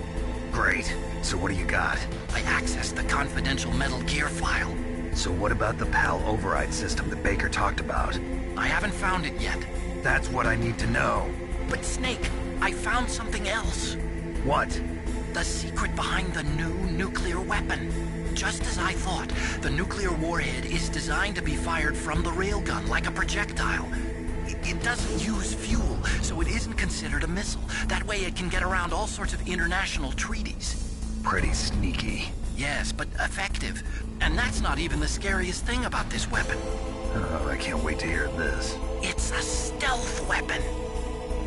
Great. So what do you got? I accessed the confidential Metal Gear file. So what about the PAL override system that Baker talked about? I haven't found it yet. That's what I need to know. But Snake, I found something else. What? The secret behind the new nuclear weapon. Just as I thought, the nuclear warhead is designed to be fired from the railgun like a projectile. It doesn't use fuel, so it isn't considered a missile. That way it can get around all sorts of international treaties. Pretty sneaky. Yes, but effective. And that's not even the scariest thing about this weapon. Oh, I can't wait to hear this. It's a stealth weapon.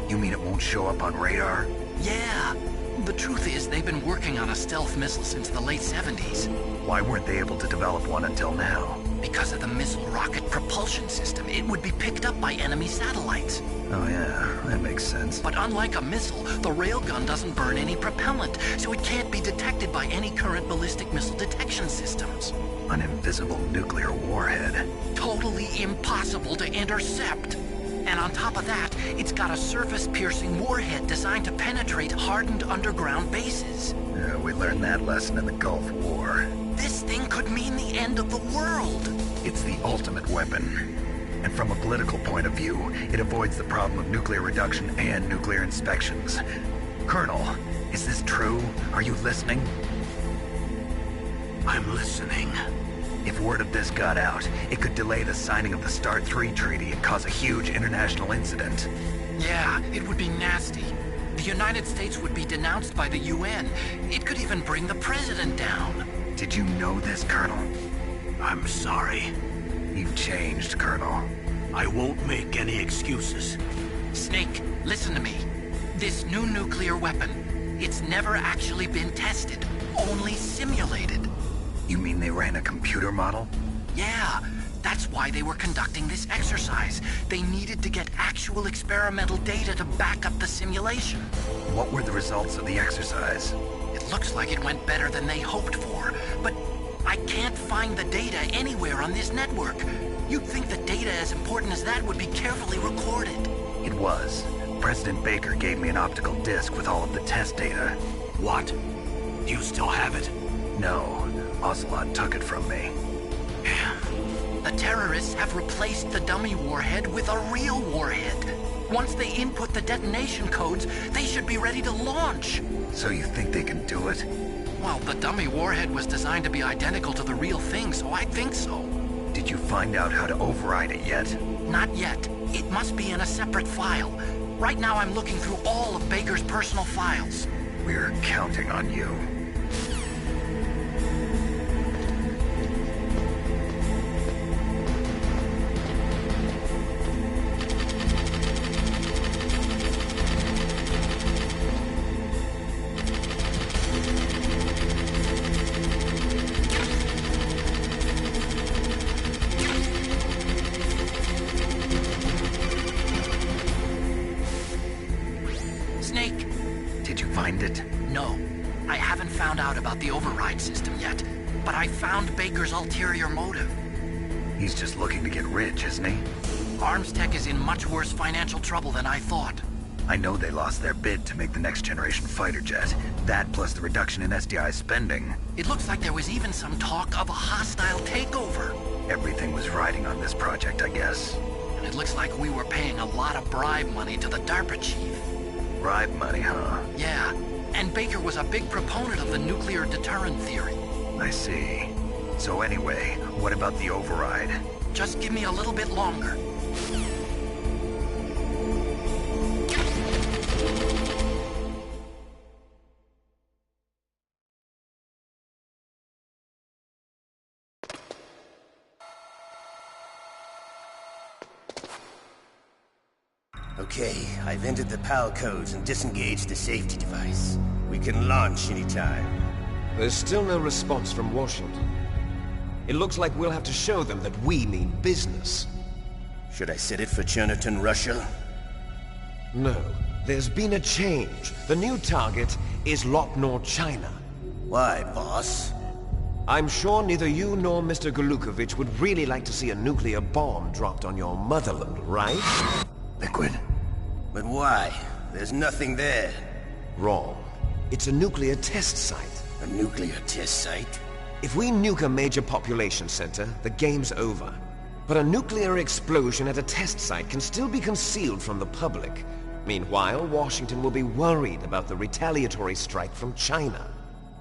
You mean it won't show up on radar? Yeah. The truth is, they've been working on a stealth missile since the late 70s. Why weren't they able to develop one until now? Because of the missile rocket propulsion system, it would be picked up by enemy satellites. Oh yeah, that makes sense. But unlike a missile, the railgun doesn't burn any propellant, so it can't be detected by any current ballistic missile detection systems. An invisible nuclear warhead. Totally impossible to intercept. And on top of that, it's got a surface-piercing warhead designed to penetrate hardened underground bases. Yeah, we learned that lesson in the Gulf War. This thing could mean the end of the world. It's the ultimate weapon. And from a political point of view, it avoids the problem of nuclear reduction and nuclear inspections. Colonel, is this true? Are you listening? I'm listening. If word of this got out, it could delay the signing of the START 3 treaty and cause a huge international incident. Yeah, it would be nasty. The United States would be denounced by the UN. It could even bring the president down. Did you know this, Colonel? I'm sorry. You've changed, Colonel. I won't make any excuses. Snake, listen to me. This new nuclear weapon, it's never actually been tested, only simulated. You mean they ran a computer model? Yeah, that's why they were conducting this exercise. They needed to get actual experimental data to back up the simulation. What were the results of the exercise? It looks like it went better than they hoped for, but I can't find the data anywhere on this network. You'd think that data as important as that would be carefully recorded. It was. President Baker gave me an optical disc with all of the test data. What? Do you still have it? No. Ocelot took it from me. The terrorists have replaced the dummy warhead with a real warhead. Once they input the detonation codes, they should be ready to launch. So you think they can do it? Well, the dummy warhead was designed to be identical to the real thing, so I think so. Did you find out how to override it yet? Not yet. It must be in a separate file. Right now I'm looking through all of Baker's personal files. We're counting on you. Snake. Did you find it? No. I haven't found out about the override system yet, but I found Baker's ulterior motive. He's just looking to get rich, isn't he? Armstech is in much worse financial trouble than I thought. I know they lost their bid to make the next generation fighter jet. That plus the reduction in SDI spending. It looks like there was even some talk of a hostile takeover. Everything was riding on this project, I guess. And it looks like we were paying a lot of bribe money to the DARPA chief. Bribe money, huh? Yeah, and Baker was a big proponent of the nuclear deterrent theory. I see. So anyway, what about the override? Just give me a little bit longer. Okay, I've entered the PAL codes and disengaged the safety device. We can launch anytime. There's still no response from Washington. It looks like we'll have to show them that we mean business. Should I set it for Cherniton, Russia? No. There's been a change. The new target is Lopnor, China. Why, boss? I'm sure neither you nor Mr. Golukovich would really like to see a nuclear bomb dropped on your motherland, right? Liquid, But why? There's nothing there. Wrong. It's a nuclear test site. A nuclear test site? If we nuke a major population center, the game's over. But a nuclear explosion at a test site can still be concealed from the public. Meanwhile, Washington will be worried about the retaliatory strike from China.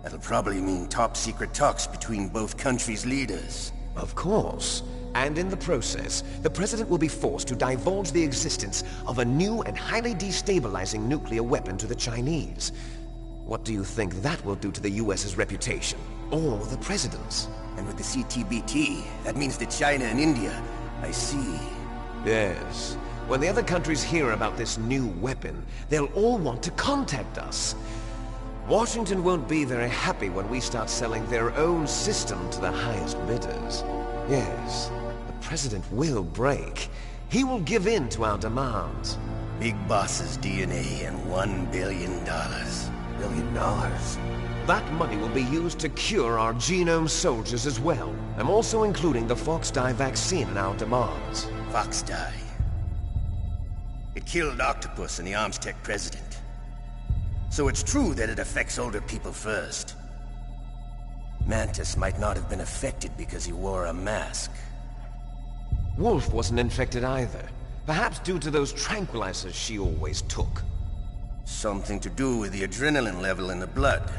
That'll probably mean top-secret talks between both countries' leaders. Of course. And in the process, the President will be forced to divulge the existence of a new and highly destabilizing nuclear weapon to the Chinese. What do you think that will do to the US's reputation? Or the President's? And with the CTBT, that means that China and India... I see. Yes. When the other countries hear about this new weapon, they'll all want to contact us. Washington won't be very happy when we start selling their own system to the highest bidders. Yes, the President will break. He will give in to our demands. Big Boss's DNA and $1 billion. $1 billion? That money will be used to cure our genome soldiers as well. I'm also including the Fox-Die vaccine in our demands. Fox-Die? It killed Octopus and the Armstech president. So it's true that it affects older people first. Mantis might not have been affected because he wore a mask. Wolf wasn't infected either. Perhaps due to those tranquilizers she always took. Something to do with the adrenaline level in the blood.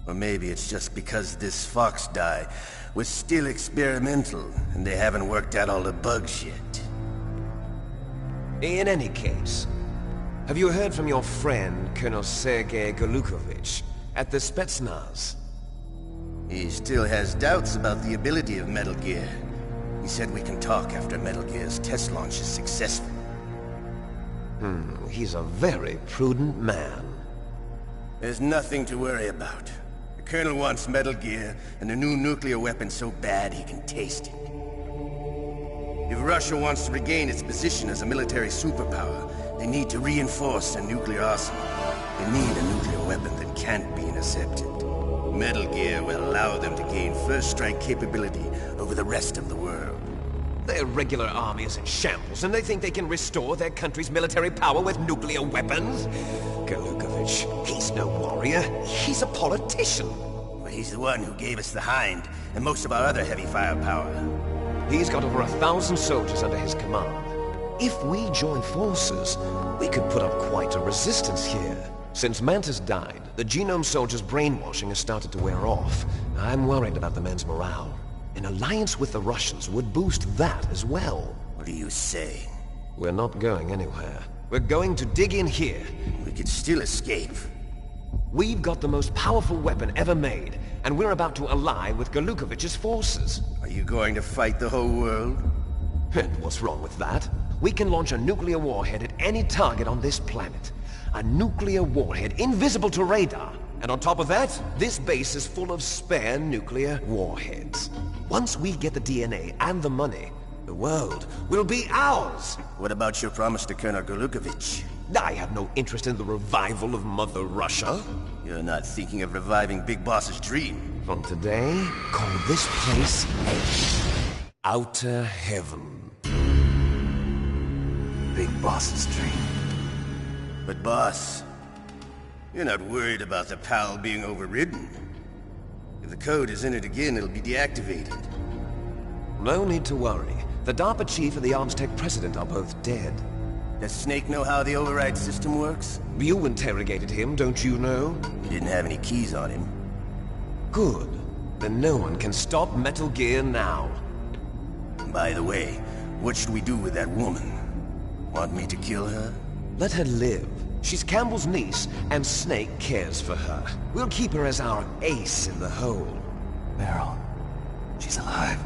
Or maybe it's just because this Fox-Die was still experimental and they haven't worked out all the bugs yet. In any case, have you heard from your friend, Colonel Sergei Golukovich, at the Spetsnaz? He still has doubts about the ability of Metal Gear. He said we can talk after Metal Gear's test launch is successful. He's a very prudent man. There's nothing to worry about. The Colonel wants Metal Gear and a new nuclear weapon so bad he can taste it. If Russia wants to regain its position as a military superpower, they need to reinforce their nuclear arsenal. They need a nuclear weapon that can't be intercepted. Metal Gear will allow them to gain first strike capability over the rest of the world. Their regular army is in shambles, and they think they can restore their country's military power with nuclear weapons? Golukovich, he's no warrior. He's a politician. But he's the one who gave us the Hind and most of our other heavy firepower. He's got over 1,000 soldiers under his command. If we join forces, we could put up quite a resistance here. Since Mantis died, the genome soldiers' brainwashing has started to wear off. I'm worried about the men's morale. An alliance with the Russians would boost that as well. What are you saying? We're not going anywhere. We're going to dig in here. We could still escape. We've got the most powerful weapon ever made, and we're about to ally with Golukovich's forces. Are you going to fight the whole world? And what's wrong with that? We can launch a nuclear warhead at any target on this planet. A nuclear warhead invisible to radar. And on top of that, this base is full of spare nuclear warheads. Once we get the DNA and the money, the world will be ours! What about your promise to Colonel Golukovich? I have no interest in the revival of Mother Russia. You're not thinking of reviving Big Boss's dream. From today, call this place Outer Heaven. Big Boss's dream. But boss, you're not worried about the PAL being overridden. If the code is in it again, it'll be deactivated. No need to worry. The DARPA chief and the Armstech president are both dead. Does Snake know how the override system works? You interrogated him, don't you know? He didn't have any keys on him. Good. Then no one can stop Metal Gear now. By the way, what should we do with that woman? Want me to kill her? Let her live. She's Campbell's niece, and Snake cares for her. We'll keep her as our ace in the hole. Meryl, she's alive.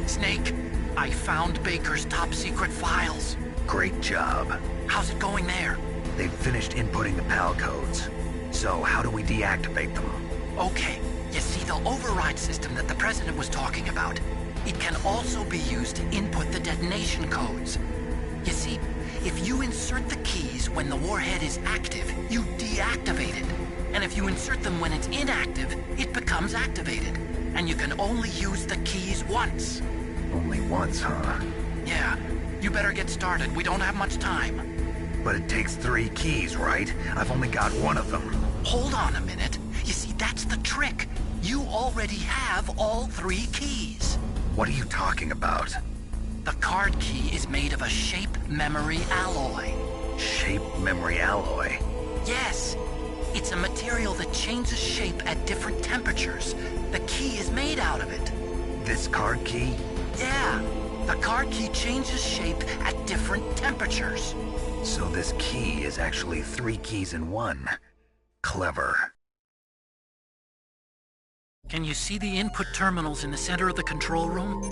Snake, I found Baker's top-secret files. Great job. How's it going there? They've finished inputting the PAL codes. So how do we deactivate them? Okay. You see, the override system that the President was talking about, it can also be used to input the detonation codes. You see, if you insert the keys when the warhead is active, you deactivate it. And if you insert them when it's inactive, it becomes activated. And you can only use the keys once. Only once, huh? Yeah. You better get started. We don't have much time. But it takes 3 keys, right? I've only got one of them. Hold on a minute. You see, that's the trick. You already have all 3 keys. What are you talking about? The card key is made of a shape memory alloy. Shape memory alloy? Yes. It's a material that changes shape at different temperatures. The key is made out of it. This card key? Yeah. The card key changes shape at different temperatures. So this key is actually 3 keys in one. Clever. Can you see the input terminals in the center of the control room?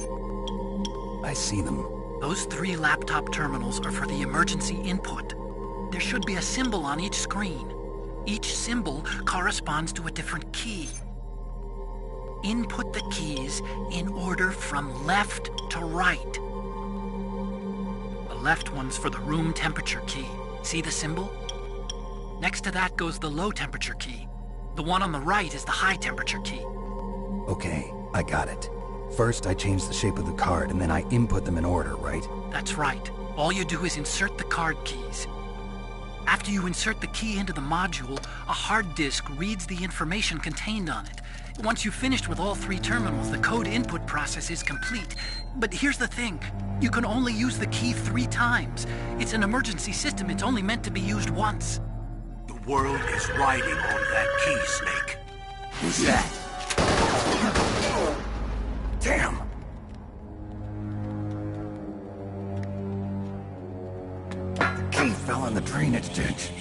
I see them. Those 3 laptop terminals are for the emergency input. There should be a symbol on each screen. Each symbol corresponds to a different key. Input the keys in order from left to right. The left one's for the room temperature key. See the symbol? Next to that goes the low temperature key. The one on the right is the high temperature key. Okay, I got it. First, I change the shape of the card, and then I input them in order, right? That's right. All you do is insert the card keys. After you insert the key into the module, a hard disk reads the information contained on it. Once you've finished with all 3 terminals, the code input process is complete. But here's the thing. You can only use the key 3 times. It's an emergency system. It's only meant to be used once. The world is riding on that key, Snake. Who's that? Damn! The key fell in the drainage ditch.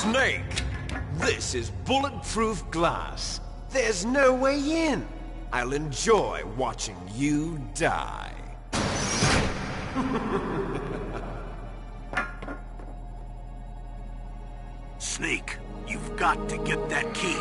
Snake! This is bulletproof glass. There's no way in. I'll enjoy watching you die. Snake, you've got to get that key.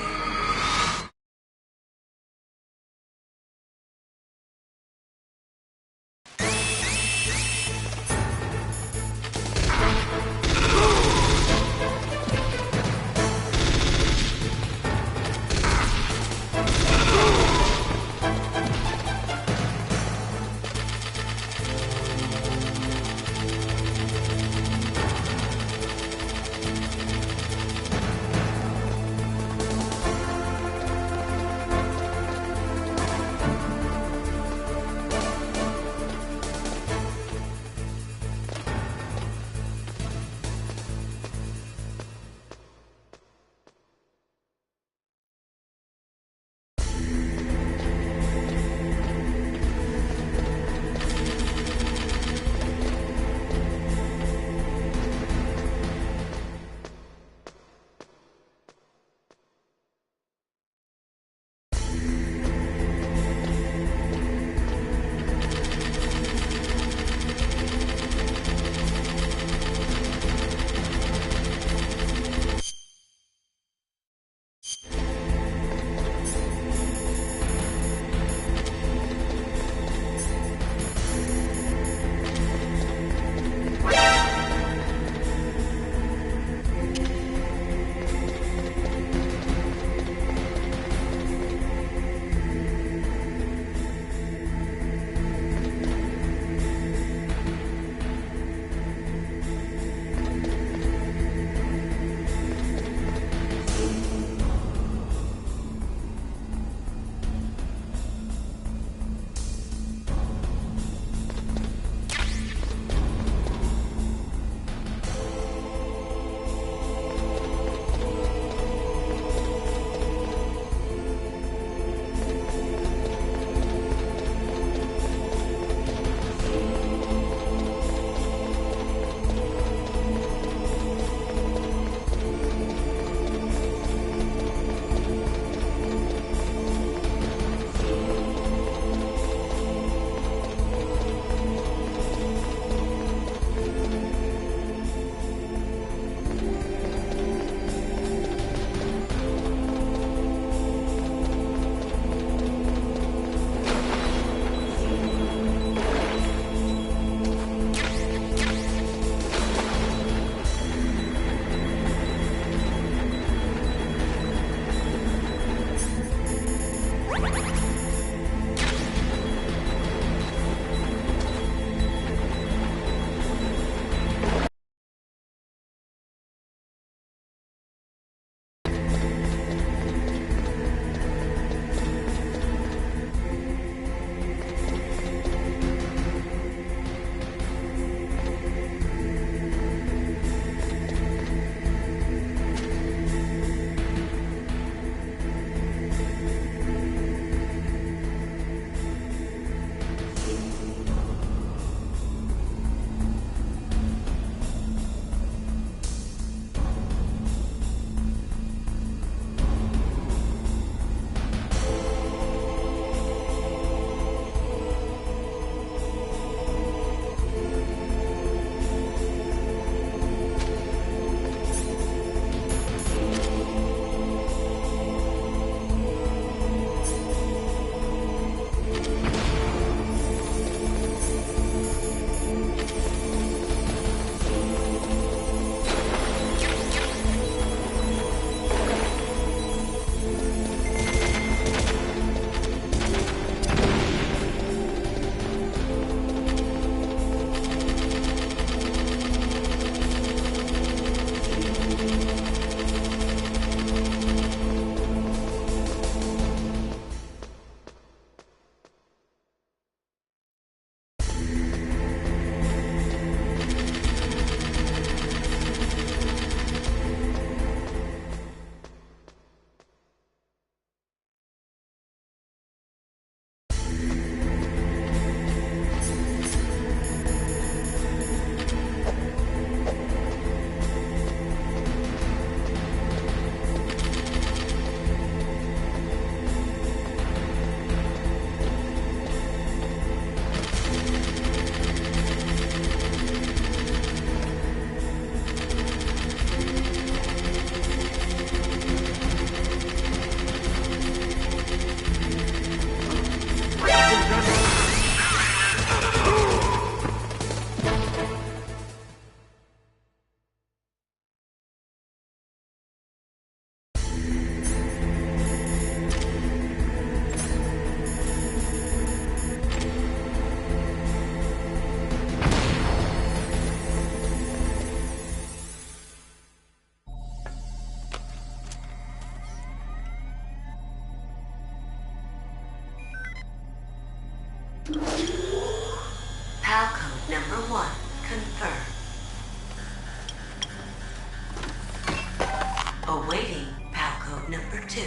Awaiting PAL code number 2.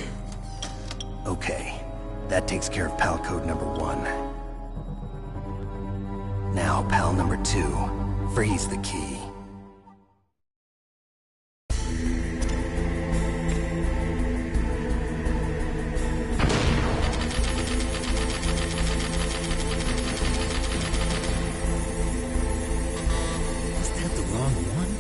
Okay, that takes care of PAL code number 1. Now, PAL number 2, freeze the key. Is that the wrong one?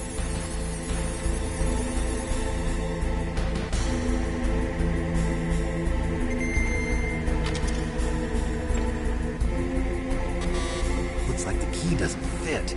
Looks like the key doesn't fit.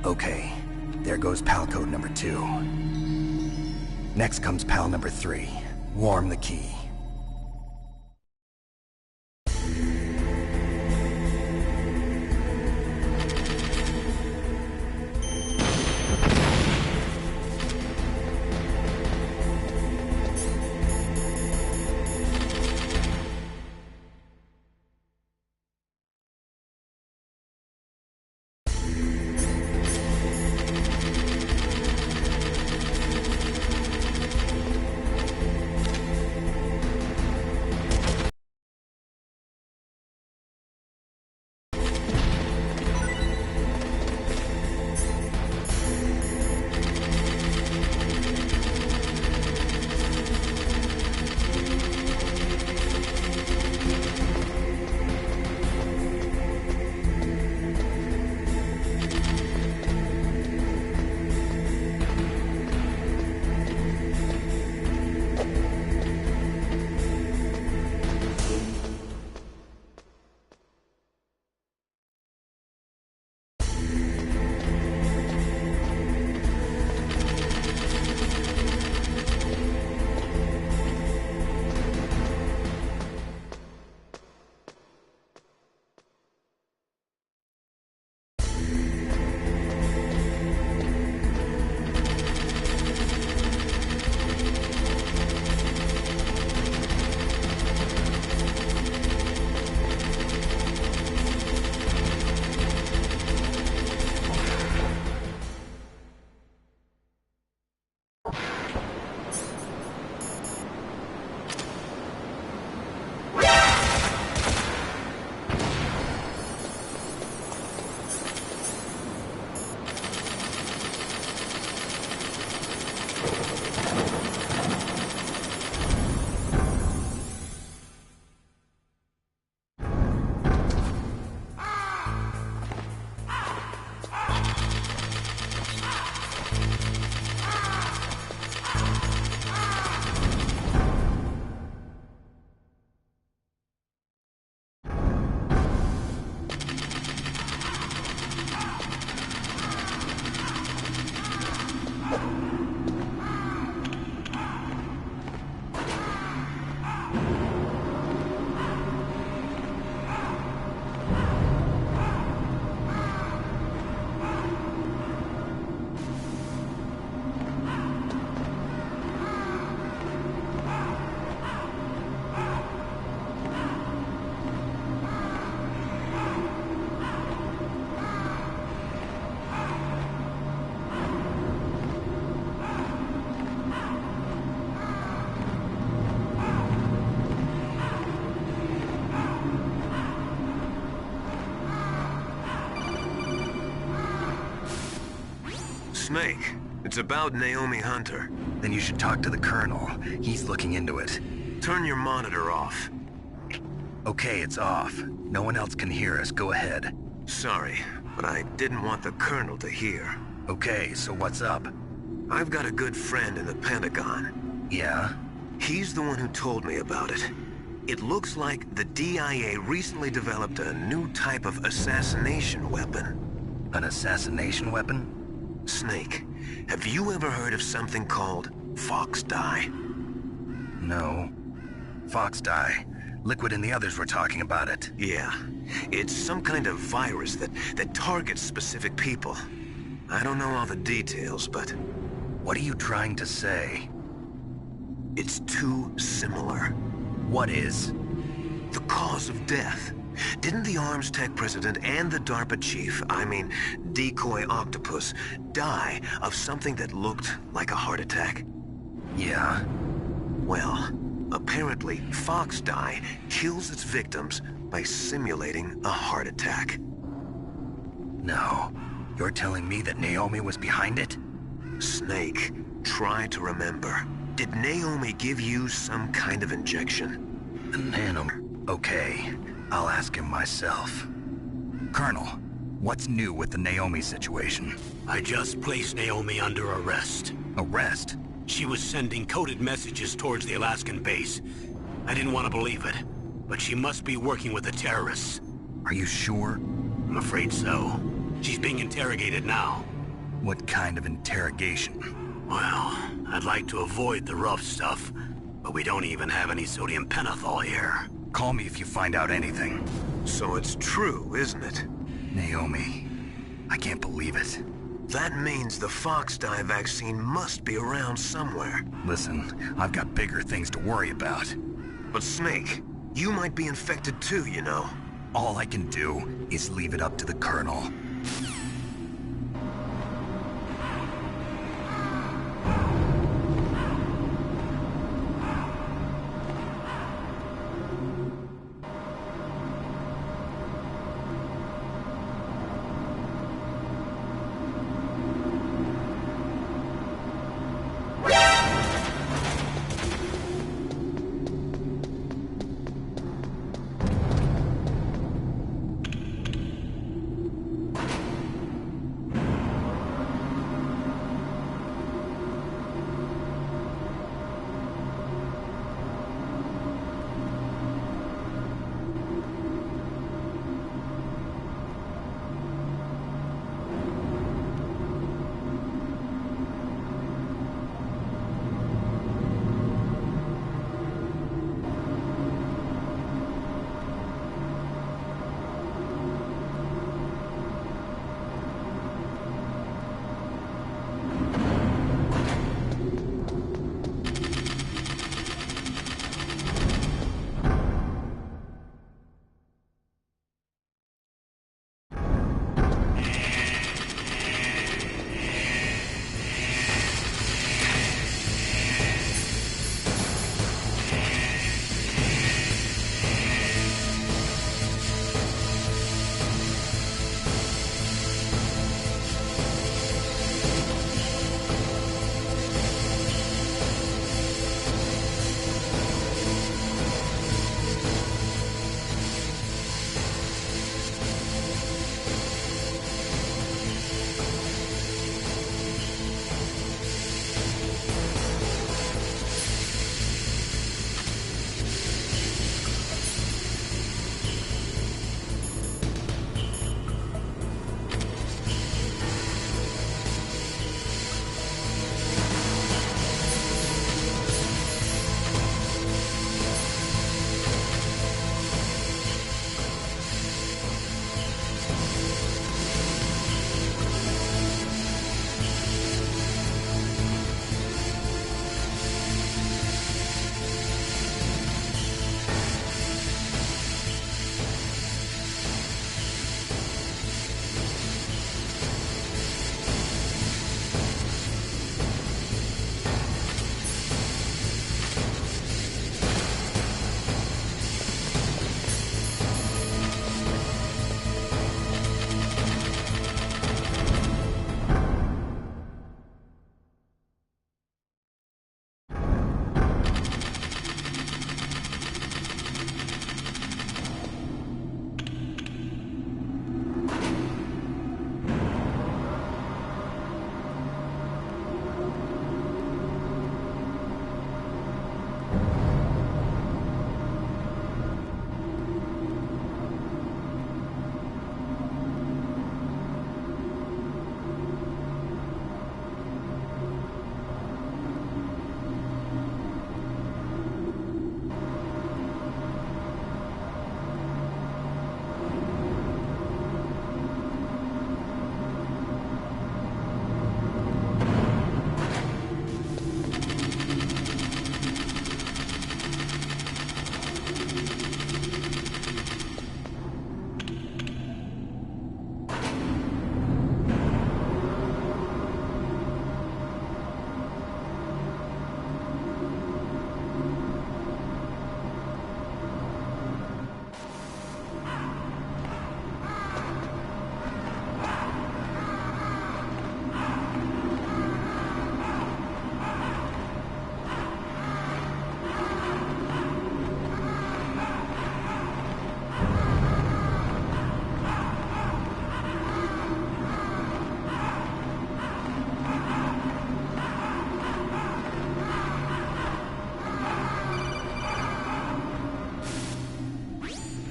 Okay, there goes PAL code number 2. Next comes PAL number 3. Warm the key. Snake, it's about Naomi Hunter. Then you should talk to the Colonel. He's looking into it. Turn your monitor off. Okay, it's off. No one else can hear us. Go ahead. Sorry, but I didn't want the Colonel to hear. Okay, so what's up? I've got a good friend in the Pentagon. Yeah? He's the one who told me about it. It looks like the DIA recently developed a new type of assassination weapon. An assassination weapon? Snake, have you ever heard of something called Fox Dye? No. Fox Dye. Liquid and the others were talking about it. Yeah. It's some kind of virus that targets specific people. I don't know all the details, but... What are you trying to say? It's too similar. What is? The cause of death. Didn't the Arms Tech president and the DARPA chief, I mean, Decoy Octopus, die of something that looked like a heart attack? Yeah. Well, apparently Fox Dye kills its victims by simulating a heart attack. No. You're telling me that Naomi was behind it? Snake, try to remember. Did Naomi give you some kind of injection? Okay. I'll ask him myself. Colonel, what's new with the Naomi situation? I just placed Naomi under arrest. Arrest? She was sending coded messages towards the Alaskan base. I didn't want to believe it, but she must be working with the terrorists. Are you sure? I'm afraid so. She's being interrogated now. What kind of interrogation? Well, I'd like to avoid the rough stuff, but we don't even have any sodium pentothal here. Call me if you find out anything. So it's true, isn't it? Naomi, I can't believe it. That means the Fox-Die vaccine must be around somewhere. Listen, I've got bigger things to worry about. But Snake, you might be infected too, you know. All I can do is leave it up to the Colonel.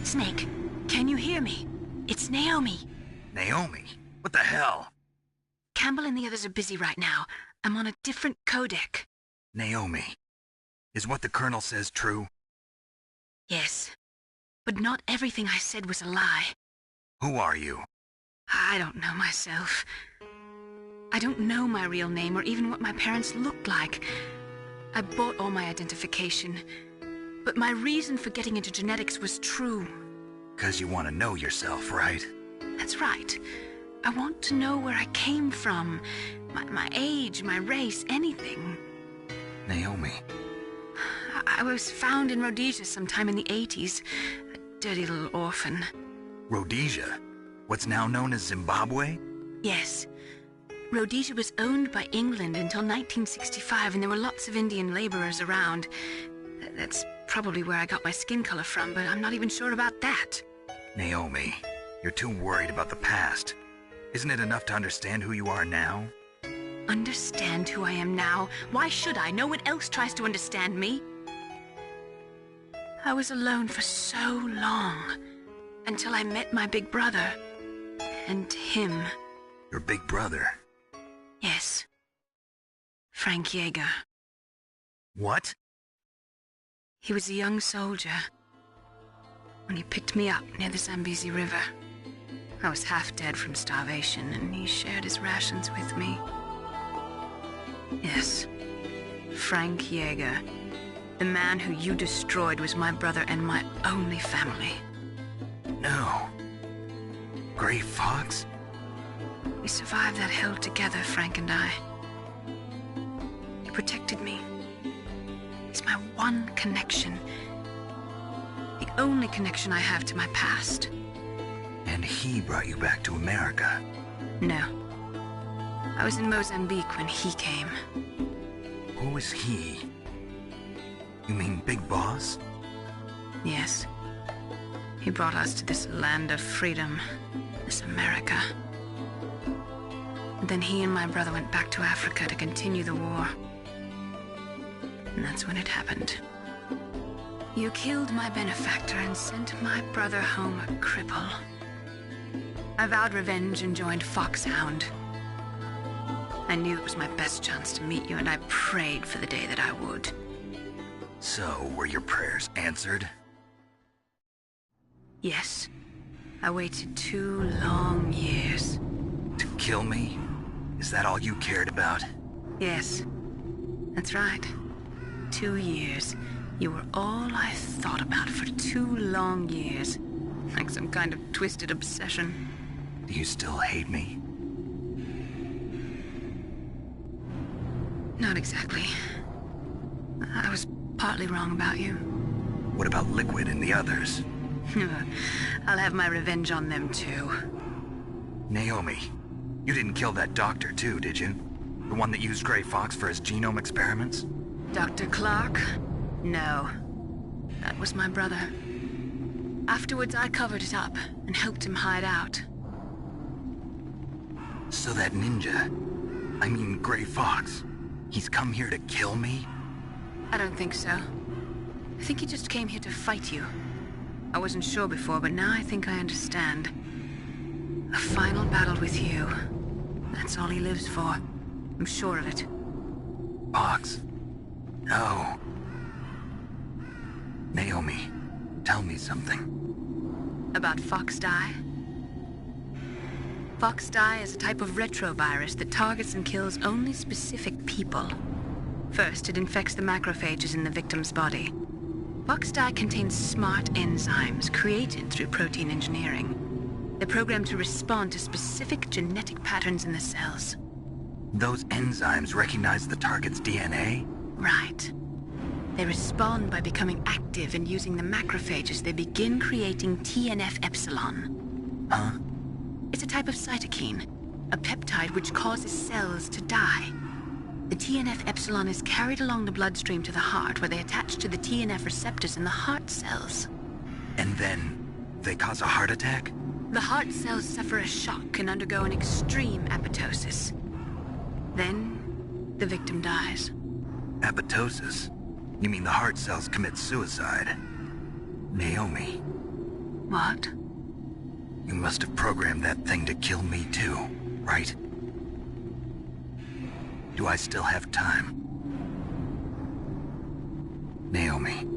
Snake, can you hear me? It's Naomi. Naomi? What the hell? Campbell and the others are busy right now. I'm on a different codec. Naomi, is what the Colonel says true? Yes. But not everything I said was a lie. Who are you? I don't know myself. I don't know my real name or even what my parents looked like. I bought all my identification. But my reason for getting into genetics was true. 'Cause you want to know yourself, right? That's right. I want to know where I came from. My age, my race, anything. Naomi. I was found in Rhodesia sometime in the 80s. A dirty little orphan. Rhodesia? What's now known as Zimbabwe? Yes. Rhodesia was owned by England until 1965, and there were lots of Indian laborers around. That's probably where I got my skin color from, but I'm not even sure about that. Naomi, you're too worried about the past. Isn't it enough to understand who you are now? Understand who I am now? Why should I? No one else tries to understand me. I was alone for so long, until I met my big brother. And him. Your big brother? Yes. Frank Yeager. What? He was a young soldier when he picked me up near the Zambezi River. I was half dead from starvation, and he shared his rations with me. Yes, Frank Yeager. The man who you destroyed was my brother and my only family. No. Gray Fox? We survived that hell together, Frank and I. He protected me. He's my one connection. The only connection I have to my past. And he brought you back to America? No. I was in Mozambique when he came. Who was he? You mean Big Boss? Yes. He brought us to this land of freedom, this America. And then he and my brother went back to Africa to continue the war. And that's when it happened. You killed my benefactor and sent my brother home a cripple. I vowed revenge and joined Foxhound. I knew it was my best chance to meet you, and I prayed for the day that I would. So, were your prayers answered? Yes. I waited 2 long years. To kill me? Is that all you cared about? Yes. That's right. 2 years. You were all I thought about for 2 long years. Like some kind of twisted obsession. Do you still hate me? Not exactly. I was partly wrong about you. What about Liquid and the others? I'll have my revenge on them too. Naomi, you didn't kill that doctor too, did you? The one that used Gray Fox for his genome experiments? Dr. Clark? No. That was my brother. Afterwards, I covered it up and helped him hide out. So that ninja, I mean Gray Fox, he's come here to kill me? I don't think so. I think he just came here to fight you. I wasn't sure before, but now I think I understand. A final battle with you. That's all he lives for. I'm sure of it. Fox? No. Naomi, tell me something. About Fox Die? Fox Die is a type of retrovirus that targets and kills only specific people. First, it infects the macrophages in the victim's body. Fox Die contains smart enzymes created through protein engineering. They're programmed to respond to specific genetic patterns in the cells. Those enzymes recognize the target's DNA? Right. They respond by becoming active and using the macrophages. They begin creating TNF-epsilon. Huh? It's a type of cytokine, a peptide which causes cells to die. The TNF-epsilon is carried along the bloodstream to the heart, where they attach to the TNF receptors in the heart cells. And then they cause a heart attack? The heart cells suffer a shock and undergo an extreme apoptosis. Then, the victim dies. Apoptosis? You mean the heart cells commit suicide? Naomi. What? You must have programmed that thing to kill me too, right? Do I still have time? Naomi,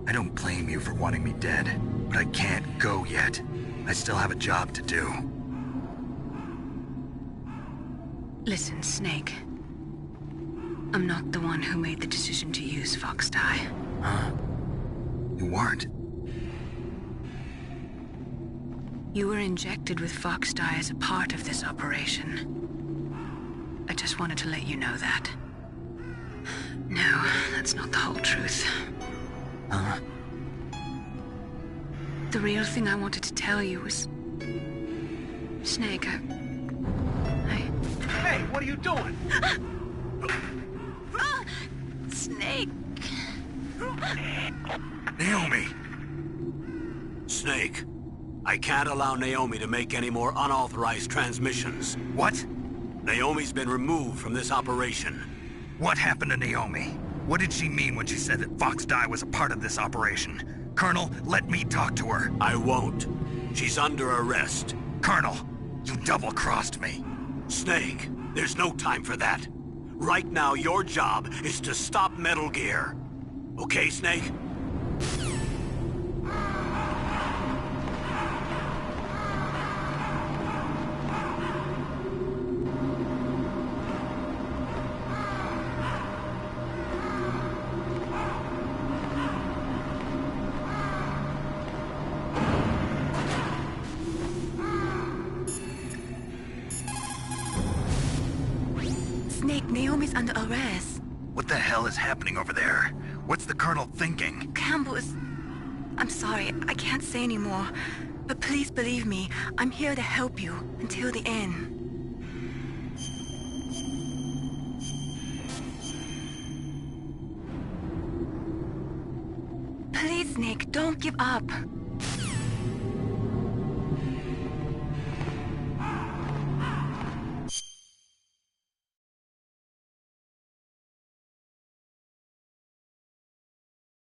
I don't blame you for wanting me dead, but I can't go yet. I still have a job to do. Listen, Snake. I'm not the one who made the decision to use Fox Dye. Huh? You weren't? You were injected with Fox Dye as a part of this operation. I just wanted to let you know that. No, that's not the whole truth. Huh? The real thing I wanted to tell you was... Snake, I... Hey, what are you doing? Snake! Naomi! Snake, I can't allow Naomi to make any more unauthorized transmissions. What? Naomi's been removed from this operation. What happened to Naomi? What did she mean when she said that Fox Dye was a part of this operation? Colonel, let me talk to her. I won't. She's under arrest. Colonel, you double-crossed me. Snake, there's no time for that. Right now, your job is to stop Metal Gear. Okay, Snake? Snake, Naomi's under arrest. What the hell is happening over there? What's the Colonel thinking? Campbell is... I'm sorry, I can't say anymore. But please believe me, I'm here to help you until the end. Please, Snake, don't give up.